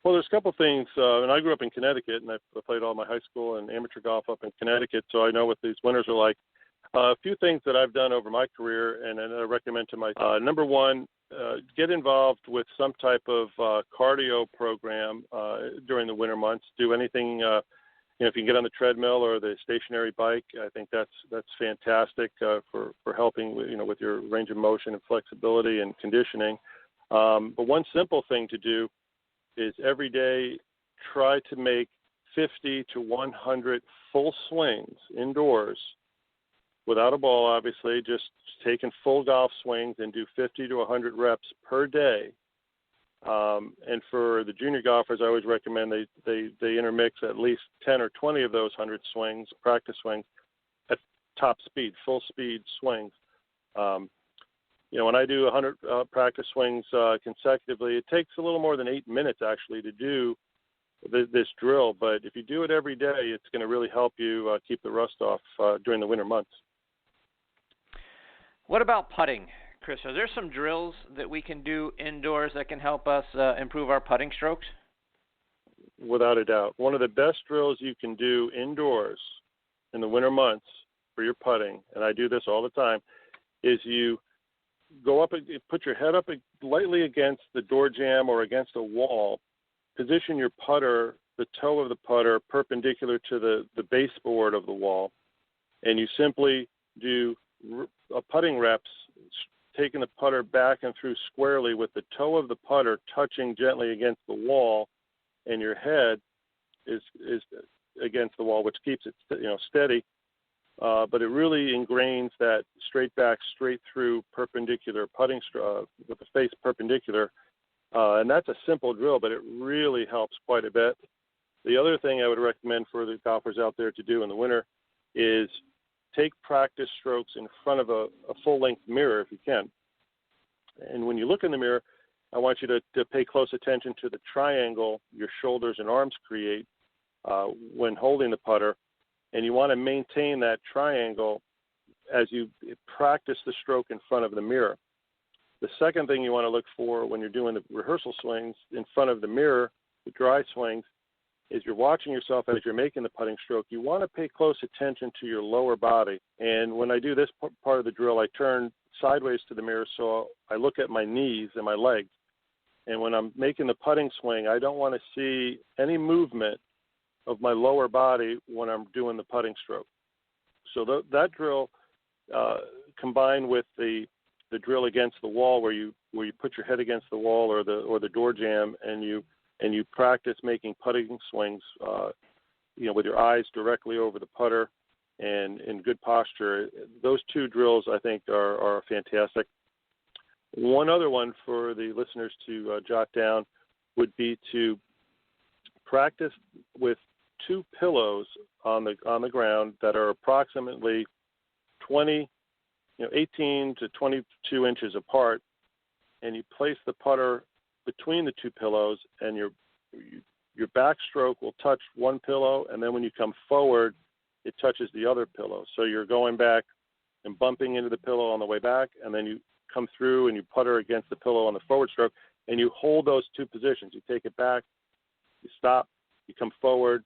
Well, there's a couple things, and I grew up in Connecticut, and I played all my high school and amateur golf up in Connecticut, so I know what these winters are like. A few things that I've done over my career, and I recommend to my number one, get involved with some type of cardio program during the winter months. Do anything, if you can get on the treadmill or the stationary bike, I think that's fantastic for helping with your range of motion and flexibility and conditioning. But one simple thing to do is every day try to make 50 to 100 full swings indoors without a ball, obviously, just taking full golf swings, and do 50 to 100 reps per day. And for the junior golfers, I always recommend they intermix at least 10 or 20 of those 100 swings, practice swings, at top speed, full speed swings. When I do 100 practice swings consecutively, it takes a little more than 8 minutes actually to do this drill. But if you do it every day, it's going to really help you keep the rust off during the winter months. What about putting, Chris? Are there some drills that we can do indoors that can help us improve our putting strokes? Without a doubt. One of the best drills you can do indoors in the winter months for your putting, and I do this all the time, is you go up and put your head up lightly against the door jamb or against a wall. Position your putter, the toe of the putter, perpendicular to the baseboard of the wall, and you simply do putting reps, taking the putter back and through squarely with the toe of the putter touching gently against the wall, and your head is against the wall, which keeps it steady. But it really ingrains that straight back, straight through perpendicular putting with the face perpendicular. And that's a simple drill, but it really helps quite a bit. The other thing I would recommend for the golfers out there to do in the winter is take practice strokes in front of a full-length mirror if you can. And when you look in the mirror, I want you to pay close attention to the triangle your shoulders and arms create when holding the putter. And you want to maintain that triangle as you practice the stroke in front of the mirror. The second thing you want to look for when you're doing the rehearsal swings in front of the mirror, the dry swings, is you're watching yourself as you're making the putting stroke. You want to pay close attention to your lower body. And when I do this part of the drill, I turn sideways to the mirror so I look at my knees and my legs. And when I'm making the putting swing, I don't want to see any movement of my lower body when I'm doing the putting stroke. So that drill, combined with the drill against the wall, where you put your head against the wall or the door jamb, and you practice making putting swings with your eyes directly over the putter and in good posture. Those two drills, I think, are fantastic. One other one for the listeners to jot down would be to practice with two pillows on the ground that are approximately 18 to 22 inches apart, and you place the putter between the two pillows, and your backstroke will touch one pillow, and then when you come forward, it touches the other pillow. So you're going back and bumping into the pillow on the way back, and then you come through and you putter against the pillow on the forward stroke, and you hold those two positions. You take it back, you stop, you come forward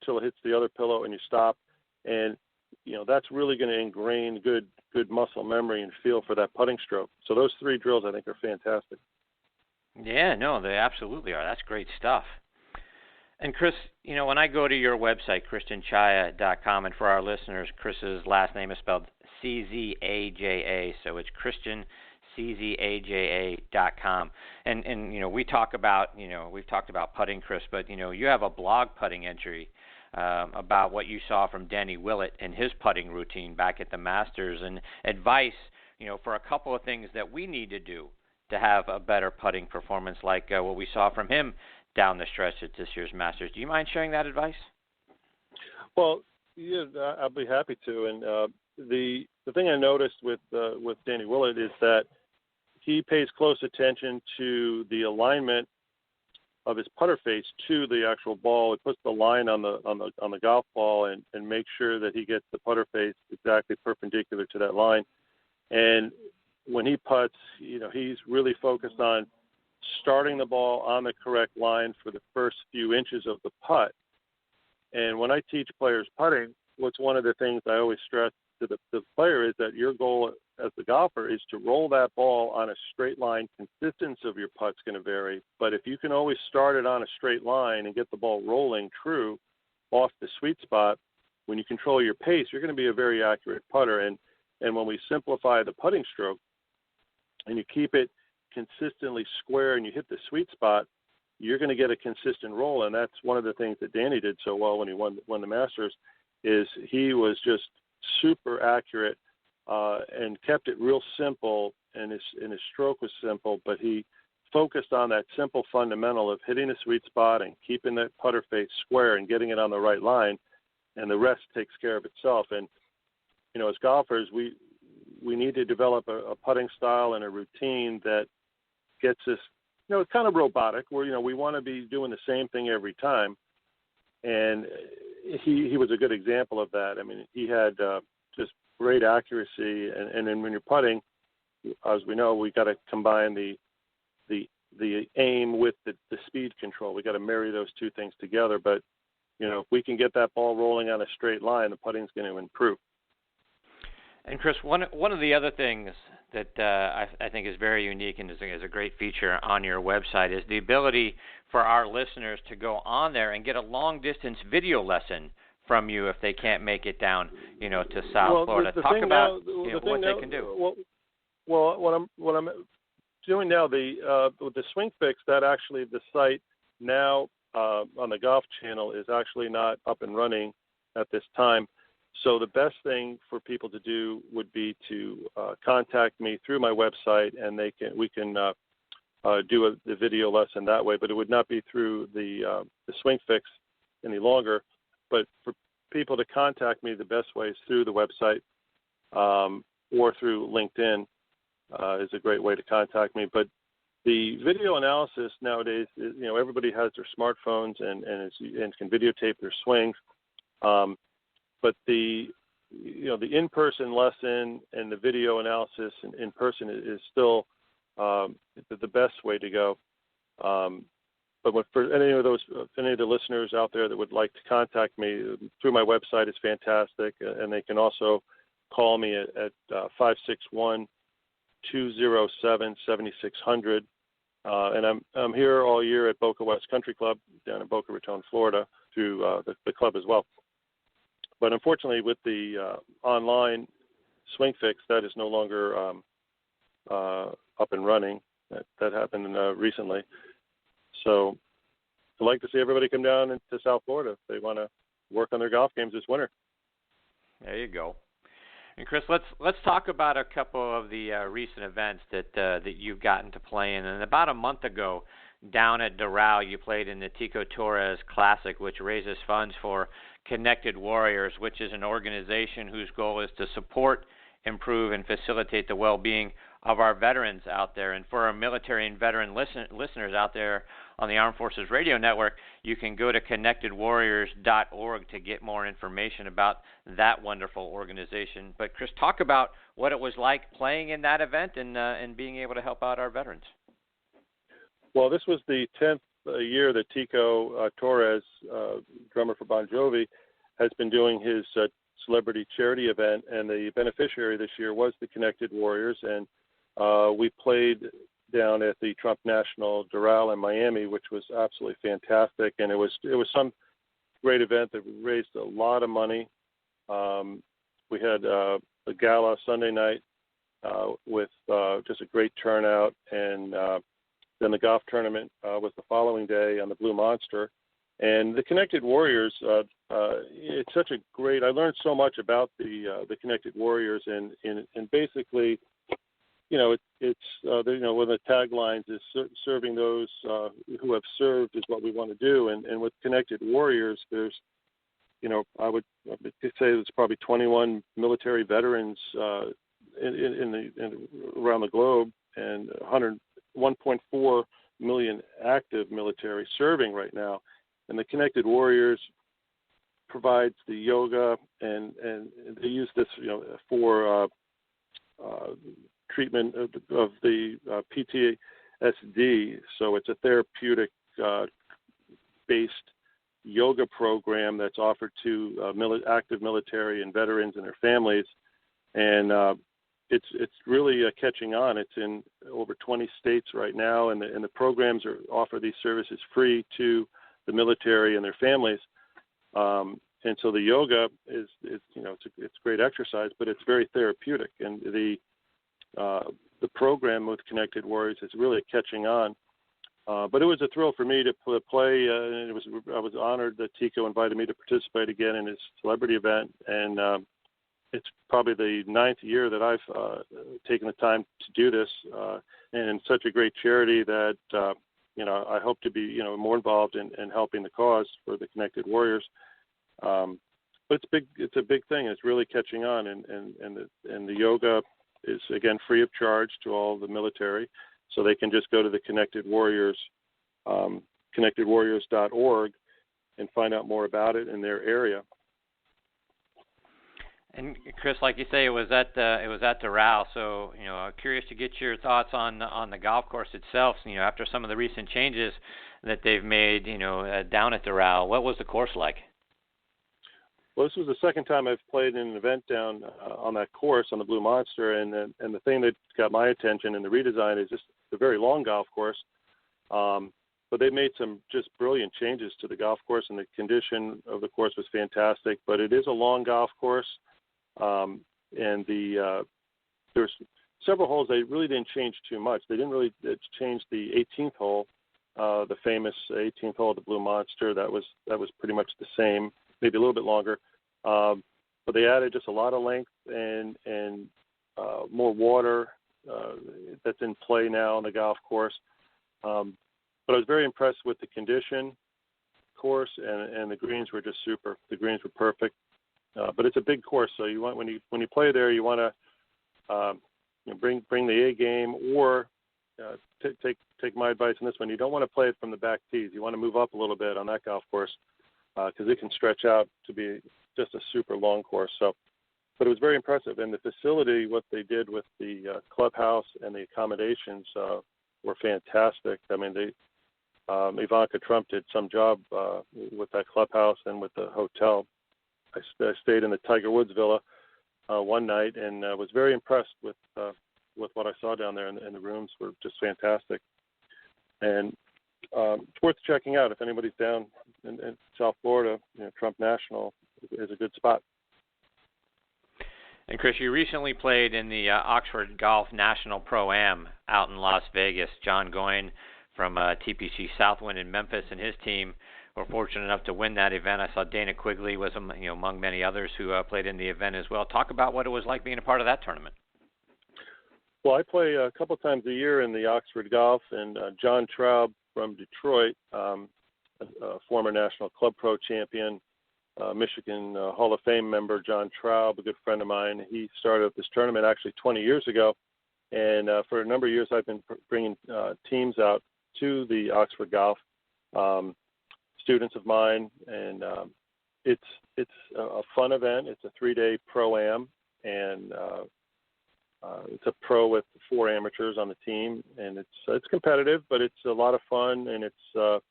till it hits the other pillow, and you stop. And that's really going to ingrain good muscle memory and feel for that putting stroke. So those three drills, I think, are fantastic. Yeah, no, they absolutely are. That's great stuff. And Chris, when I go to your website, chris-czaja.com, and for our listeners, Chris's last name is spelled C-Z-A-J-A, so it's Christian, C-Z-A-J-A.com. And we've talked about putting, Chris, but, you have a blog putting entry about what you saw from Danny Willett and his putting routine back at the Masters, and advice, for a couple of things that we need to do to have a better putting performance, like what we saw from him down the stretch at this year's Masters. Do you mind sharing that advice? Well, yeah, I'll be happy to. And the thing I noticed with Danny Willett is that he pays close attention to the alignment of his putter face to the actual ball. It puts the line on the golf ball and makes sure that he gets the putter face exactly perpendicular to that line. And when he putts, he's really focused on starting the ball on the correct line for the first few inches of the putt. And when I teach players putting, what's one of the things I always stress to the player is that your goal as the golfer is to roll that ball on a straight line. Consistency of your putt's going to vary, but if you can always start it on a straight line and get the ball rolling true off the sweet spot, when you control your pace, you're going to be a very accurate putter. And when we simplify the putting stroke and you keep it consistently square and you hit the sweet spot, you're going to get a consistent roll. And that's one of the things that Danny did so well when he won the Masters, is he was just super accurate and kept it real simple, and his stroke was simple, but he focused on that simple fundamental of hitting the sweet spot and keeping that putter face square and getting it on the right line, and the rest takes care of itself. And as golfers, we need to develop a putting style and a routine that gets us, it's kind of robotic, where we want to be doing the same thing every time. And he was a good example of that. I mean, he had just great accuracy, and then when you're putting, as we know, we got to combine the aim with the speed control. We got to marry those two things together. But if we can get that ball rolling on a straight line, the putting's going to improve. And Chris, one of the other things that I think is very unique and is a great feature on your website is the ability for our listeners to go on there and get a long-distance video lesson from you if they can't make it down, to South Florida. Talk about what they can do. Well, what I'm doing now, with the Swing Fix, that actually the site now on the Golf Channel is actually not up and running at this time. So the best thing for people to do would be to contact me through my website, and we can do the video lesson that way. But it would not be through the Swing Fix any longer. But for people to contact me, the best way is through the website or through LinkedIn is a great way to contact me. But the video analysis nowadays, everybody has their smartphones and can videotape their swings. But the in-person lesson and the video analysis in person is still the best way to go. But for any of the listeners out there that would like to contact me through my website is fantastic, and they can also call me at 561-207-7600. And I'm here all year at Boca West Country Club down in Boca Raton, Florida, through the club as well. But unfortunately, with the online Swing Fix, that is no longer up and running. That happened recently. So I'd like to see everybody come down to South Florida if they want to work on their golf games this winter. There you go. And Chris, let's talk about a couple of the recent events that you've gotten to play in. And about a month ago, down at Doral, you played in the Tico Torres Classic, which raises funds for Connected Warriors, which is an organization whose goal is to support, improve, and facilitate the well-being of our veterans out there. And for our military and veteran listeners out there on the Armed Forces Radio Network, you can go to connectedwarriors.org to get more information about that wonderful organization. But Chris, talk about what it was like playing in that event and being able to help out our veterans. Well, this was the 10th year that Tico Torres, drummer for Bon Jovi, has been doing his celebrity charity event, and the beneficiary this year was the Connected Warriors, and we played down at the Trump National Doral in Miami, which was absolutely fantastic, and it was some great event that raised a lot of money. We had a gala Sunday night with just a great turnout, and then the golf tournament was the following day on the Blue Monster. And the Connected Warriors, it's such a great. I learned so much about the Connected Warriors, and basically, it's one of the taglines is serving those who have served is what we want to do. And with Connected Warriors, there's, I would say there's probably 21 military veterans around the globe, and 1.4 million active military serving right now. And the Connected Warriors provides the yoga, and they use this, for treatment of the PTSD. So it's a therapeutic based yoga program that's offered to active military and veterans and their families, and it's really catching on. It's in over 20 states right now, and the programs offer these services free to the military and their families. And so the yoga is it's great exercise, but it's very therapeutic. And the program with Connected Warriors is really catching on. But it was a thrill for me to play, and I was honored that Tico invited me to participate again in his celebrity event. And it's probably the 9th year that I've taken the time to do this, and such a great charity that I hope to be more involved in helping the cause for the Connected Warriors. But it's big. It's a big thing. It's really catching on, and the yoga is again free of charge to all the military, so they can just go to the Connected Warriors, connectedwarriors.org, and find out more about it in their area. And Chris, like you say, it was at Doral. So I'm curious to get your thoughts on the golf course itself. After some of the recent changes that they've made, down at Doral, what was the course like? Well, this was the second time I've played in an event down on that course on the Blue Monster, and the thing that got my attention in the redesign is just a very long golf course. But they made some just brilliant changes to the golf course, and the condition of the course was fantastic. But it is a long golf course. And there's several holes they really didn't change too much. They didn't really change the 18th hole, the famous 18th hole of the Blue Monster. That was pretty much the same, maybe a little bit longer. But they added just a lot of length and more water that's in play now on the golf course. But I was very impressed with the condition course, and the greens were just super. The greens were perfect. But it's a big course, so you want when you play there, you want to bring the A game, or take my advice on this one. You don't want to play it from the back tees. You want to move up a little bit on that golf course because it can stretch out to be just a super long course. So, but it was very impressive, and the facility, what they did with the clubhouse and the accommodations were fantastic. I mean, Ivanka Trump did some job with that clubhouse and with the hotel. I stayed in the Tiger Woods Villa one night, and was very impressed with what I saw down there, and the rooms were just fantastic. And it's worth checking out if anybody's down in South Florida. Trump National is a good spot. And Chris, you recently played in the Oxford Golf National Pro-Am out in Las Vegas. John Goyne from TPC Southwind in Memphis and his team were fortunate enough to win that event. I saw Dana Quigley was among many others who played in the event as well. Talk about what it was like being a part of that tournament. Well, I play a couple times a year in the Oxford Golf, and John Traub from Detroit, a former National Club Pro champion, Michigan Hall of Fame member John Traub, a good friend of mine. He started up this tournament actually 20 years ago, and for a number of years I've been bringing teams out to the Oxford Golf, students of mine, and it's a fun event. It's a 3-day pro-am, and it's a pro with 4 amateurs on the team, and it's competitive, but it's a lot of fun, and it's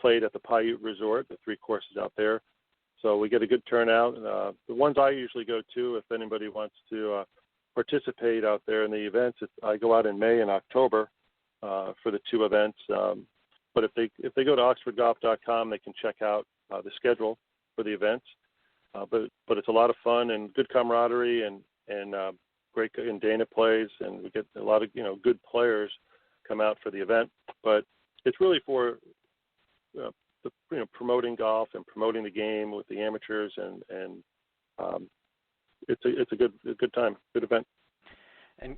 played at the Paiute Resort, the 3 courses out there. So we get a good turnout. The ones I usually go to, if anybody wants to participate out there in the events, I go out in May and October for the 2 events. But if they go to oxfordgolf.com, they can check out the schedule for the events. But it's a lot of fun and good camaraderie and great. And Dana plays, and we get a lot of good players come out for the event. But it's really for promoting golf and promoting the game with the amateurs, and it's a good time, good event. And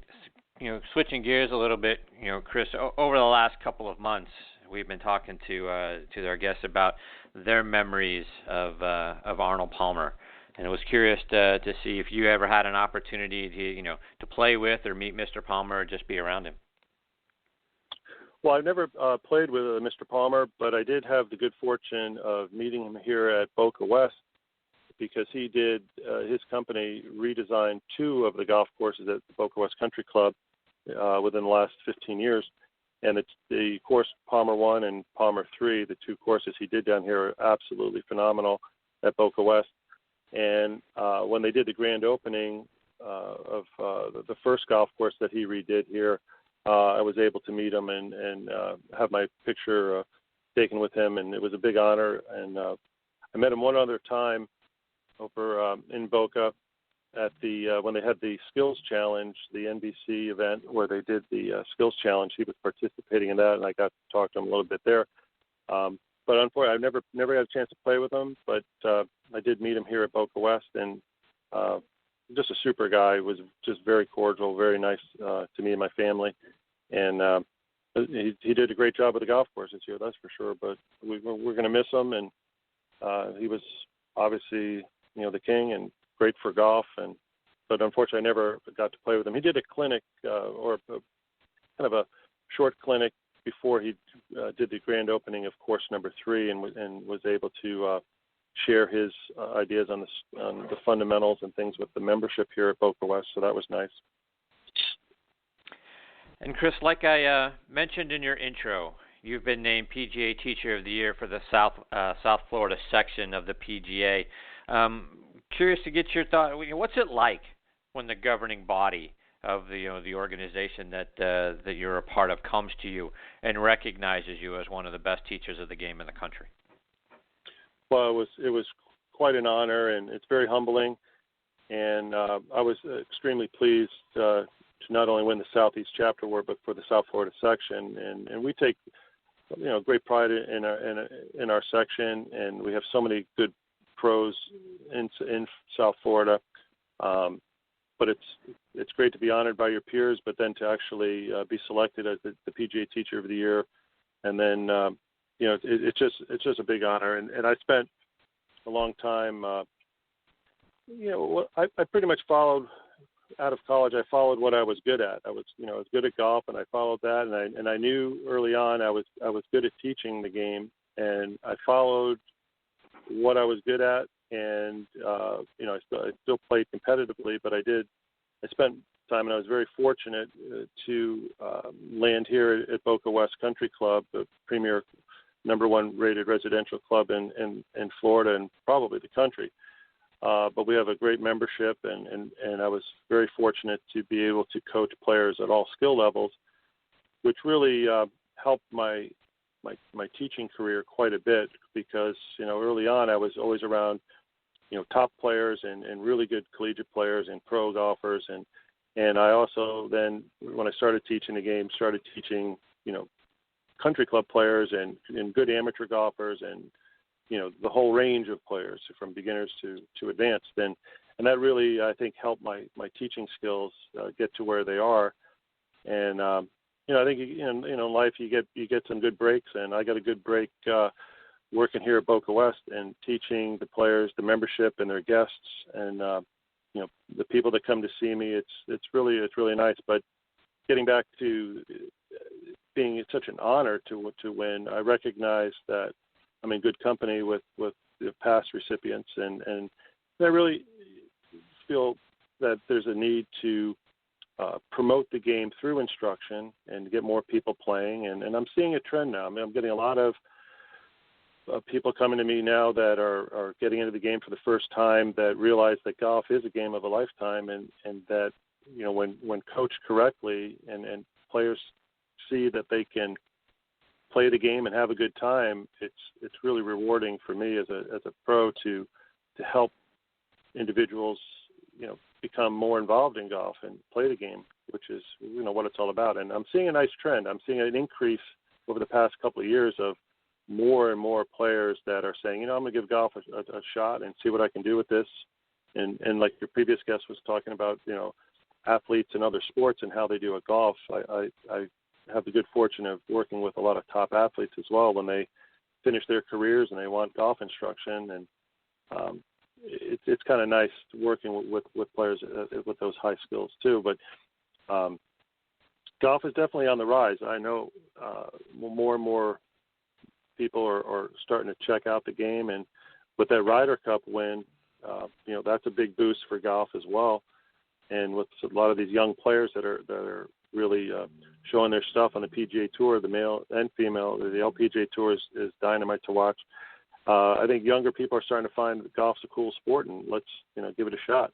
switching gears a little bit, Chris, over the last couple of months, we've been talking to our guests about their memories of Arnold Palmer, and I was curious to see if you ever had an opportunity to play with or meet Mr. Palmer or just be around him. Well, I've never played with Mr. Palmer, but I did have the good fortune of meeting him here at Boca West, because he did, his company redesigned 2 of the golf courses at the Boca West Country Club within the last 15 years. And it's the course Palmer 1 and Palmer 3, the 2 courses he did down here, are absolutely phenomenal at Boca West. And when they did the grand opening of the first golf course that he redid here, I was able to meet him and have my picture taken with him, and it was a big honor. And I met him one other time over in Boca at the when they had the Skills Challenge, the NBC event where they did the Skills Challenge. He was participating in that, and I got to talk to him a little bit there. But unfortunately, I've never had a chance to play with him, but I did meet him here at Boca West, and just a super guy. Was just very cordial, very nice to me and my family, and he did a great job with the golf course this year, that's for sure. But we're going to miss him, and he was obviously the king and great for golf, but unfortunately I never got to play with him. He did a clinic kind of a short clinic before he did the grand opening of course number 3, and was able to share his ideas on the fundamentals and things with the membership here at Boca West. So that was nice. And Chris, like I mentioned in your intro, you've been named PGA Teacher of the Year for the South Florida section of the PGA. Curious to get your thought. What's it like when the governing body of the organization that you're a part of comes to you and recognizes you as one of the best teachers of the game in the country? Well, it was quite an honor, and it's very humbling. And I was extremely pleased to not only win the Southeast Chapter Award, but for the South Florida section. And we take great pride in our section, and we have so many good pros in South Florida. But it's great to be honored by your peers, but then to actually be selected as the PGA Teacher of the Year, and then it's just a big honor. And I spent a long time. I pretty much followed out of college. I followed what I was good at. I was good at golf, and I followed that. And I knew early on I was good at teaching the game, and I followed what I was good at. And I still played competitively, but I spent time, and I was very fortunate to land here at Boca West Country Club, the premier #1 rated residential club in Florida and probably the country. But we have a great membership, and I was very fortunate to be able to coach players at all skill levels, which really helped my teaching career quite a bit, because early on I was always around top players and really good collegiate players and pro golfers, and I also then, when I started teaching the game, started teaching country club players and good amateur golfers and, the whole range of players from beginners to advanced. And that really, I think, helped my teaching skills get to where they are. And, I think, in life you get some good breaks, and I got a good break working here at Boca West and teaching the players, the membership and their guests, and, the people that come to see me. It's really nice. But getting back to being such an honor to win, I recognize that I'm in good company with the past recipients, and I really feel that there's a need to promote the game through instruction and get more people playing. And I'm seeing a trend now. I mean, I'm getting a lot of people coming to me now that are getting into the game for the first time, that realize that golf is a game of a lifetime, and that, when coached correctly and players see that they can play the game and have a good time, it's really rewarding for me as a pro to help individuals, become more involved in golf and play the game, which is, what it's all about. And I'm seeing a nice trend. I'm seeing an increase over the past couple of years of more and more players that are saying, I'm going to give golf a shot and see what I can do with this. And like your previous guest was talking about, athletes in other sports and how they do at golf. I have the good fortune of working with a lot of top athletes as well when they finish their careers and they want golf instruction. And it's kind of nice working with players with those high skills too. But golf is definitely on the rise. I know more and more people are starting to check out the game, and with that Ryder Cup win, that's a big boost for golf as well. And with a lot of these young players that are really showing their stuff on the PGA Tour, the male and female, the LPGA Tour is dynamite to watch. I think younger people are starting to find that golf's a cool sport, and let's give it a shot.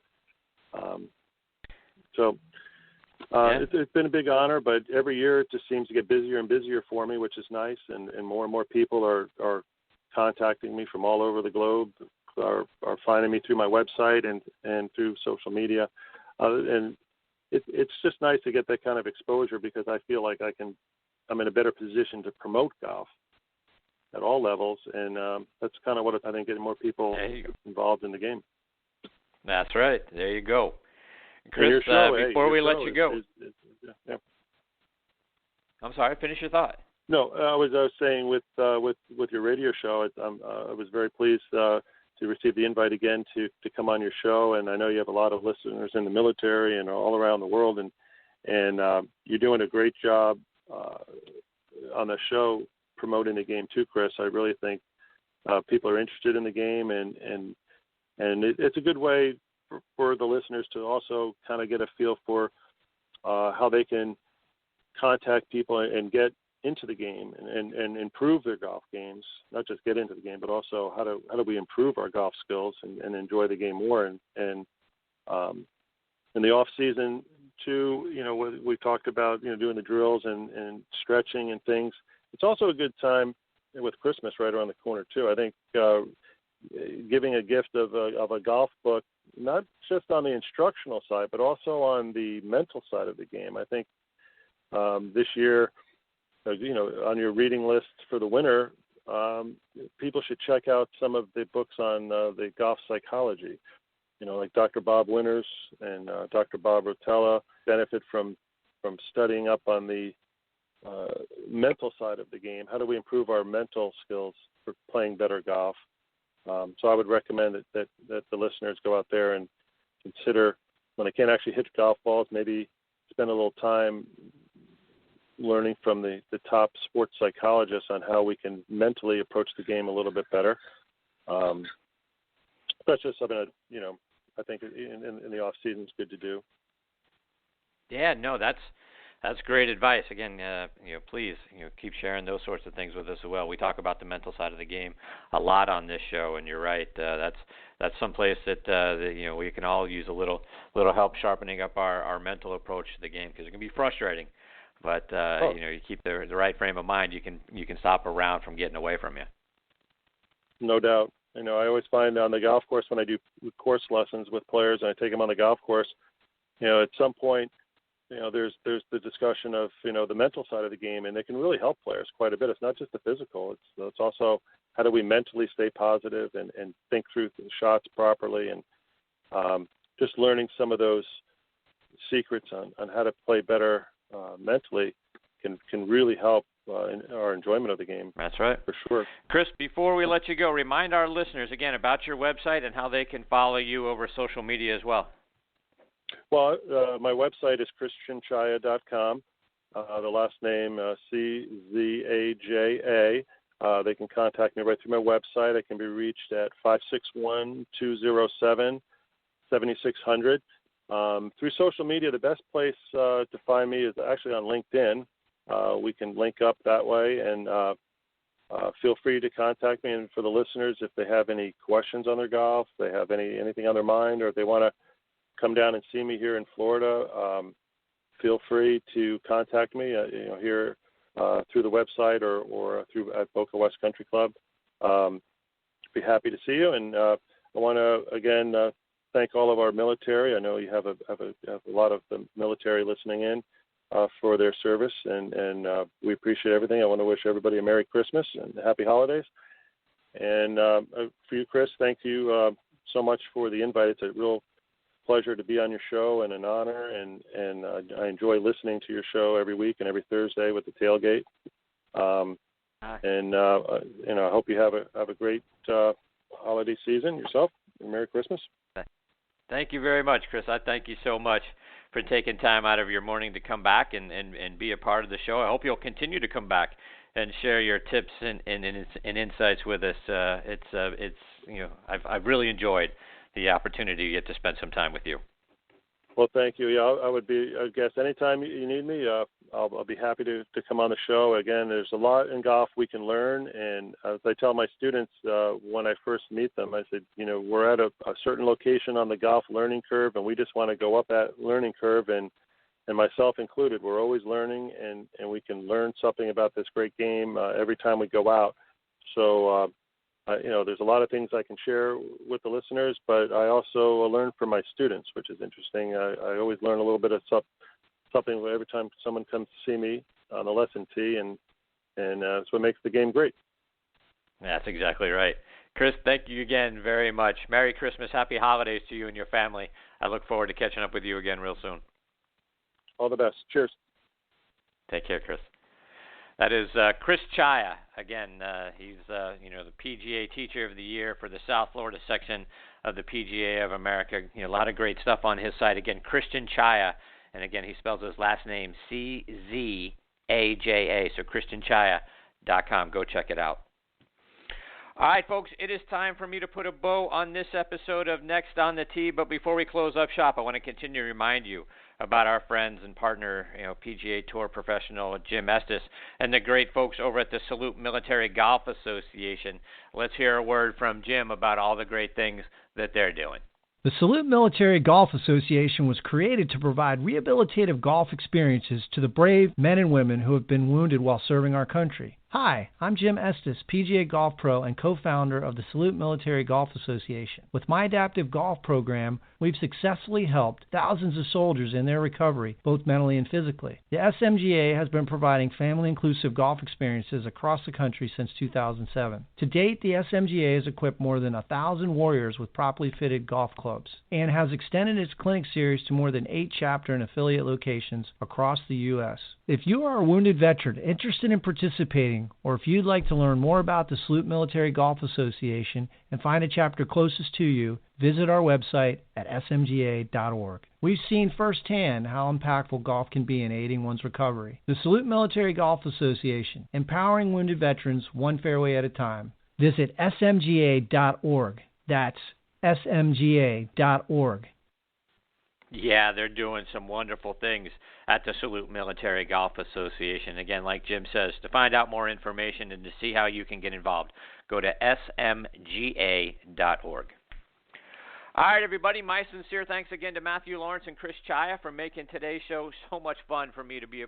It's been a big honor, but every year it just seems to get busier and busier for me, which is nice. And more and more people are contacting me from all over the globe, are finding me through my website and through social media. And it's just nice to get that kind of exposure, because I feel like I'm in a better position to promote golf at all levels. And that's kind of what I think, getting more people involved in the game. That's right. There you go. Chris, before we let you go. Yeah. I'm sorry, finish your thought. No, I was saying with your radio show, I was very pleased to receive the invite again to come on your show, and I know you have a lot of listeners in the military and all around the world, and you're doing a great job on the show promoting the game too, Chris. I really think people are interested in the game, and it's a good way for the listeners to also kind of get a feel for how they can contact people and get into the game and improve their golf games. Not just get into the game, but also how do we improve our golf skills and enjoy the game more. And in the off season too, we talked about doing the drills and stretching and things. It's also a good time with Christmas right around the corner too. I think giving a gift of a golf book, not just on the instructional side, but also on the mental side of the game. I think this year, on your reading list for the winter, people should check out some of the books on the golf psychology. Like Dr. Bob Winters and Dr. Bob Rotella benefit from studying up on the mental side of the game. How do we improve our mental skills for playing better golf? So I would recommend that the listeners go out there and consider, when they can't actually hit golf balls, maybe spend a little time learning from the top sports psychologists on how we can mentally approach the game a little bit better. That's just something that, I think in the off season is good to do. Yeah, no, that's great advice. Again, please, keep sharing those sorts of things with us as well. We talk about the mental side of the game a lot on this show, and you're right. That's some place that we can all use a little help sharpening up our mental approach to the game, because it can be frustrating. But you keep the right frame of mind, you can stop a round from getting away from you. No doubt. I always find on the golf course, when I do course lessons with players and I take them on the golf course, at some point, there's the discussion discussion of, the mental side of the game, and they can really help players quite a bit. It's not just the physical. It's also how do we mentally stay positive and think through the shots properly, and just learning some of those secrets on how to play better mentally can really help in our enjoyment of the game. That's right. For sure. Chris, before we let you go, remind our listeners again about your website and how they can follow you over social media as well. Well, my website is chris-czaja.com. The last name, C-Z-A-J-A. They can contact me right through my website. I can be reached at 561-207-7600. Through social media, the best place to find me is actually on LinkedIn. We can link up that way, and feel free to contact me. And for the listeners, if they have any questions on their golf, they have anything on their mind, or if they want to come down and see me here in Florida, feel free to contact me here through the website or through at Boca West Country Club. Be happy to see you. And I want to, again, thank all of our military. I know you have a lot of the military listening in for their service, and we appreciate everything. I want to wish everybody a Merry Christmas and Happy Holidays. And for you, Chris, thank you so much for the invite. It's a real pleasure to be on your show and an honor, and I enjoy listening to your show every week and every Thursday with the tailgate. And I hope you have a great holiday season yourself. Merry Christmas. Thank you very much, Chris. I thank you so much for taking time out of your morning to come back and be a part of the show. I hope you'll continue to come back and share your tips and insights with us. I've really enjoyed the opportunity to get to spend some time with you. Well, thank you. Yeah, I would be a guest anytime you need me. I'll be happy to come on the show. Again, there's a lot in golf we can learn, and as I tell my students when I first meet them, I said, we're at a certain location on the golf learning curve, and we just want to go up that learning curve, and myself included. We're always learning, and we can learn something about this great game every time we go out. So, there's a lot of things I can share with the listeners, but I also learn from my students, which is interesting. I always learn a little bit of something every time someone comes to see me on the lesson tee, and that's what makes the game great. That's exactly right. Chris, thank you again very much. Merry Christmas, Happy Holidays to you and your family. I look forward to catching up with you again real soon. All the best. Cheers. Take care, Chris. That is Chris-Czaja. Again, he's the PGA Teacher of the Year for the South Florida section of the PGA of America. A lot of great stuff on his site. Again, Chris-Czaja, and again, he spells his last name C-Z-A-J-A. So chris-czaja.com. Go check it out. All right, folks, it is time for me to put a bow on this episode of Next on the Tee. But before we close up shop, I want to continue to remind you about our friends and partner, PGA Tour professional Jim Estes and the great folks over at the Salute Military Golf Association. Let's hear a word from Jim about all the great things that they're doing. The Salute Military Golf Association was created to provide rehabilitative golf experiences to the brave men and women who have been wounded while serving our country. Hi, I'm Jim Estes, PGA Golf Pro and co-founder of the Salute Military Golf Association. With my adaptive golf program, we've successfully helped thousands of soldiers in their recovery, both mentally and physically. The SMGA has been providing family-inclusive golf experiences across the country since 2007. To date, the SMGA has equipped more than 1,000 warriors with properly fitted golf clubs and has extended its clinic series to more than 8 chapter and affiliate locations across the U.S. If you are a wounded veteran interested in participating, or if you'd like to learn more about the Salute Military Golf Association and find a chapter closest to you, visit our website at smga.org. We've seen firsthand how impactful golf can be in aiding one's recovery. The Salute Military Golf Association, empowering wounded veterans one fairway at a time. Visit smga.org. That's smga.org. Yeah, they're doing some wonderful things at the Salute Military Golf Association. Again, like Jim says, to find out more information and to see how you can get involved, go to smga.org. All right, everybody, my sincere thanks again to Matthew-Laurance and Chris-Czaja for making today's show so much fun for me to be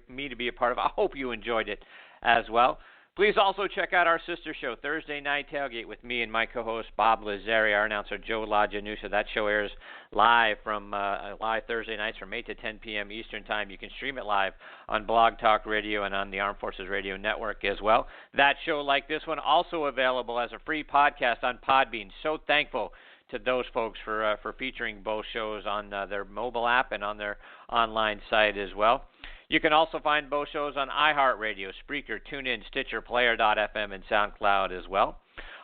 a part of. I hope you enjoyed it as well. Please also check out our sister show, Thursday Night Tailgate, with me and my co-host Bob Lazzari, our announcer Joe LaGianusa. That show airs live Thursday nights from 8 to 10 p.m. Eastern Time. You can stream it live on Blog Talk Radio and on the Armed Forces Radio Network as well. That show, like this one, also available as a free podcast on Podbean. So thankful to those folks for featuring both shows on their mobile app and on their online site as well. You can also find both shows on iHeartRadio, Spreaker, TuneIn, Stitcher, Player.fm, and SoundCloud as well.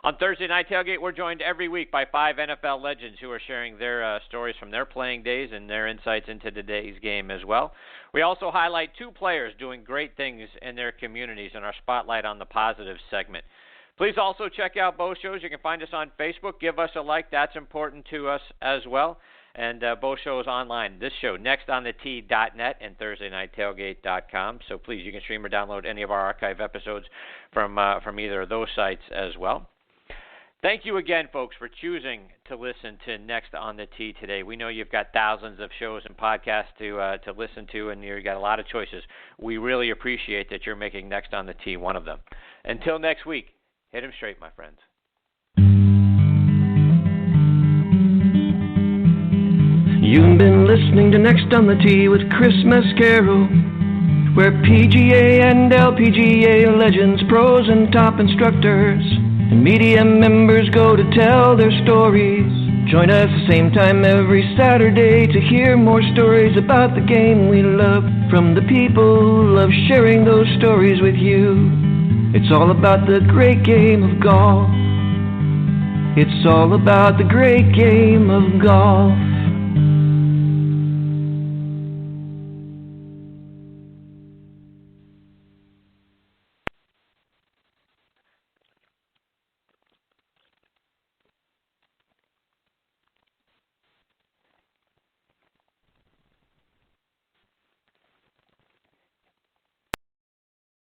On Thursday Night Tailgate, we're joined every week by 5 NFL legends who are sharing their stories from their playing days and their insights into today's game as well. We also highlight 2 players doing great things in their communities in our Spotlight on the Positive segment. Please also check out both shows. You can find us on Facebook. Give us a like. That's important to us as well. And both shows online. This show, nextonthet.net and ThursdayNightTailgate.com. So please, you can stream or download any of our archive episodes from either of those sites as well. Thank you again, folks, for choosing to listen to Next on the Tee today. We know you've got thousands of shows and podcasts to listen to, and you've got a lot of choices. We really appreciate that you're making Next on the Tee one of them. Until next week, hit 'em straight, my friends. You've been listening to Next on the Tee with Chris-Mascaro, where PGA and LPGA legends, pros and top instructors, and media members go to tell their stories. Join us the same time every Saturday to hear more stories about the game we love from the people who love sharing those stories with you. It's all about the great game of golf. It's all about the great game of golf.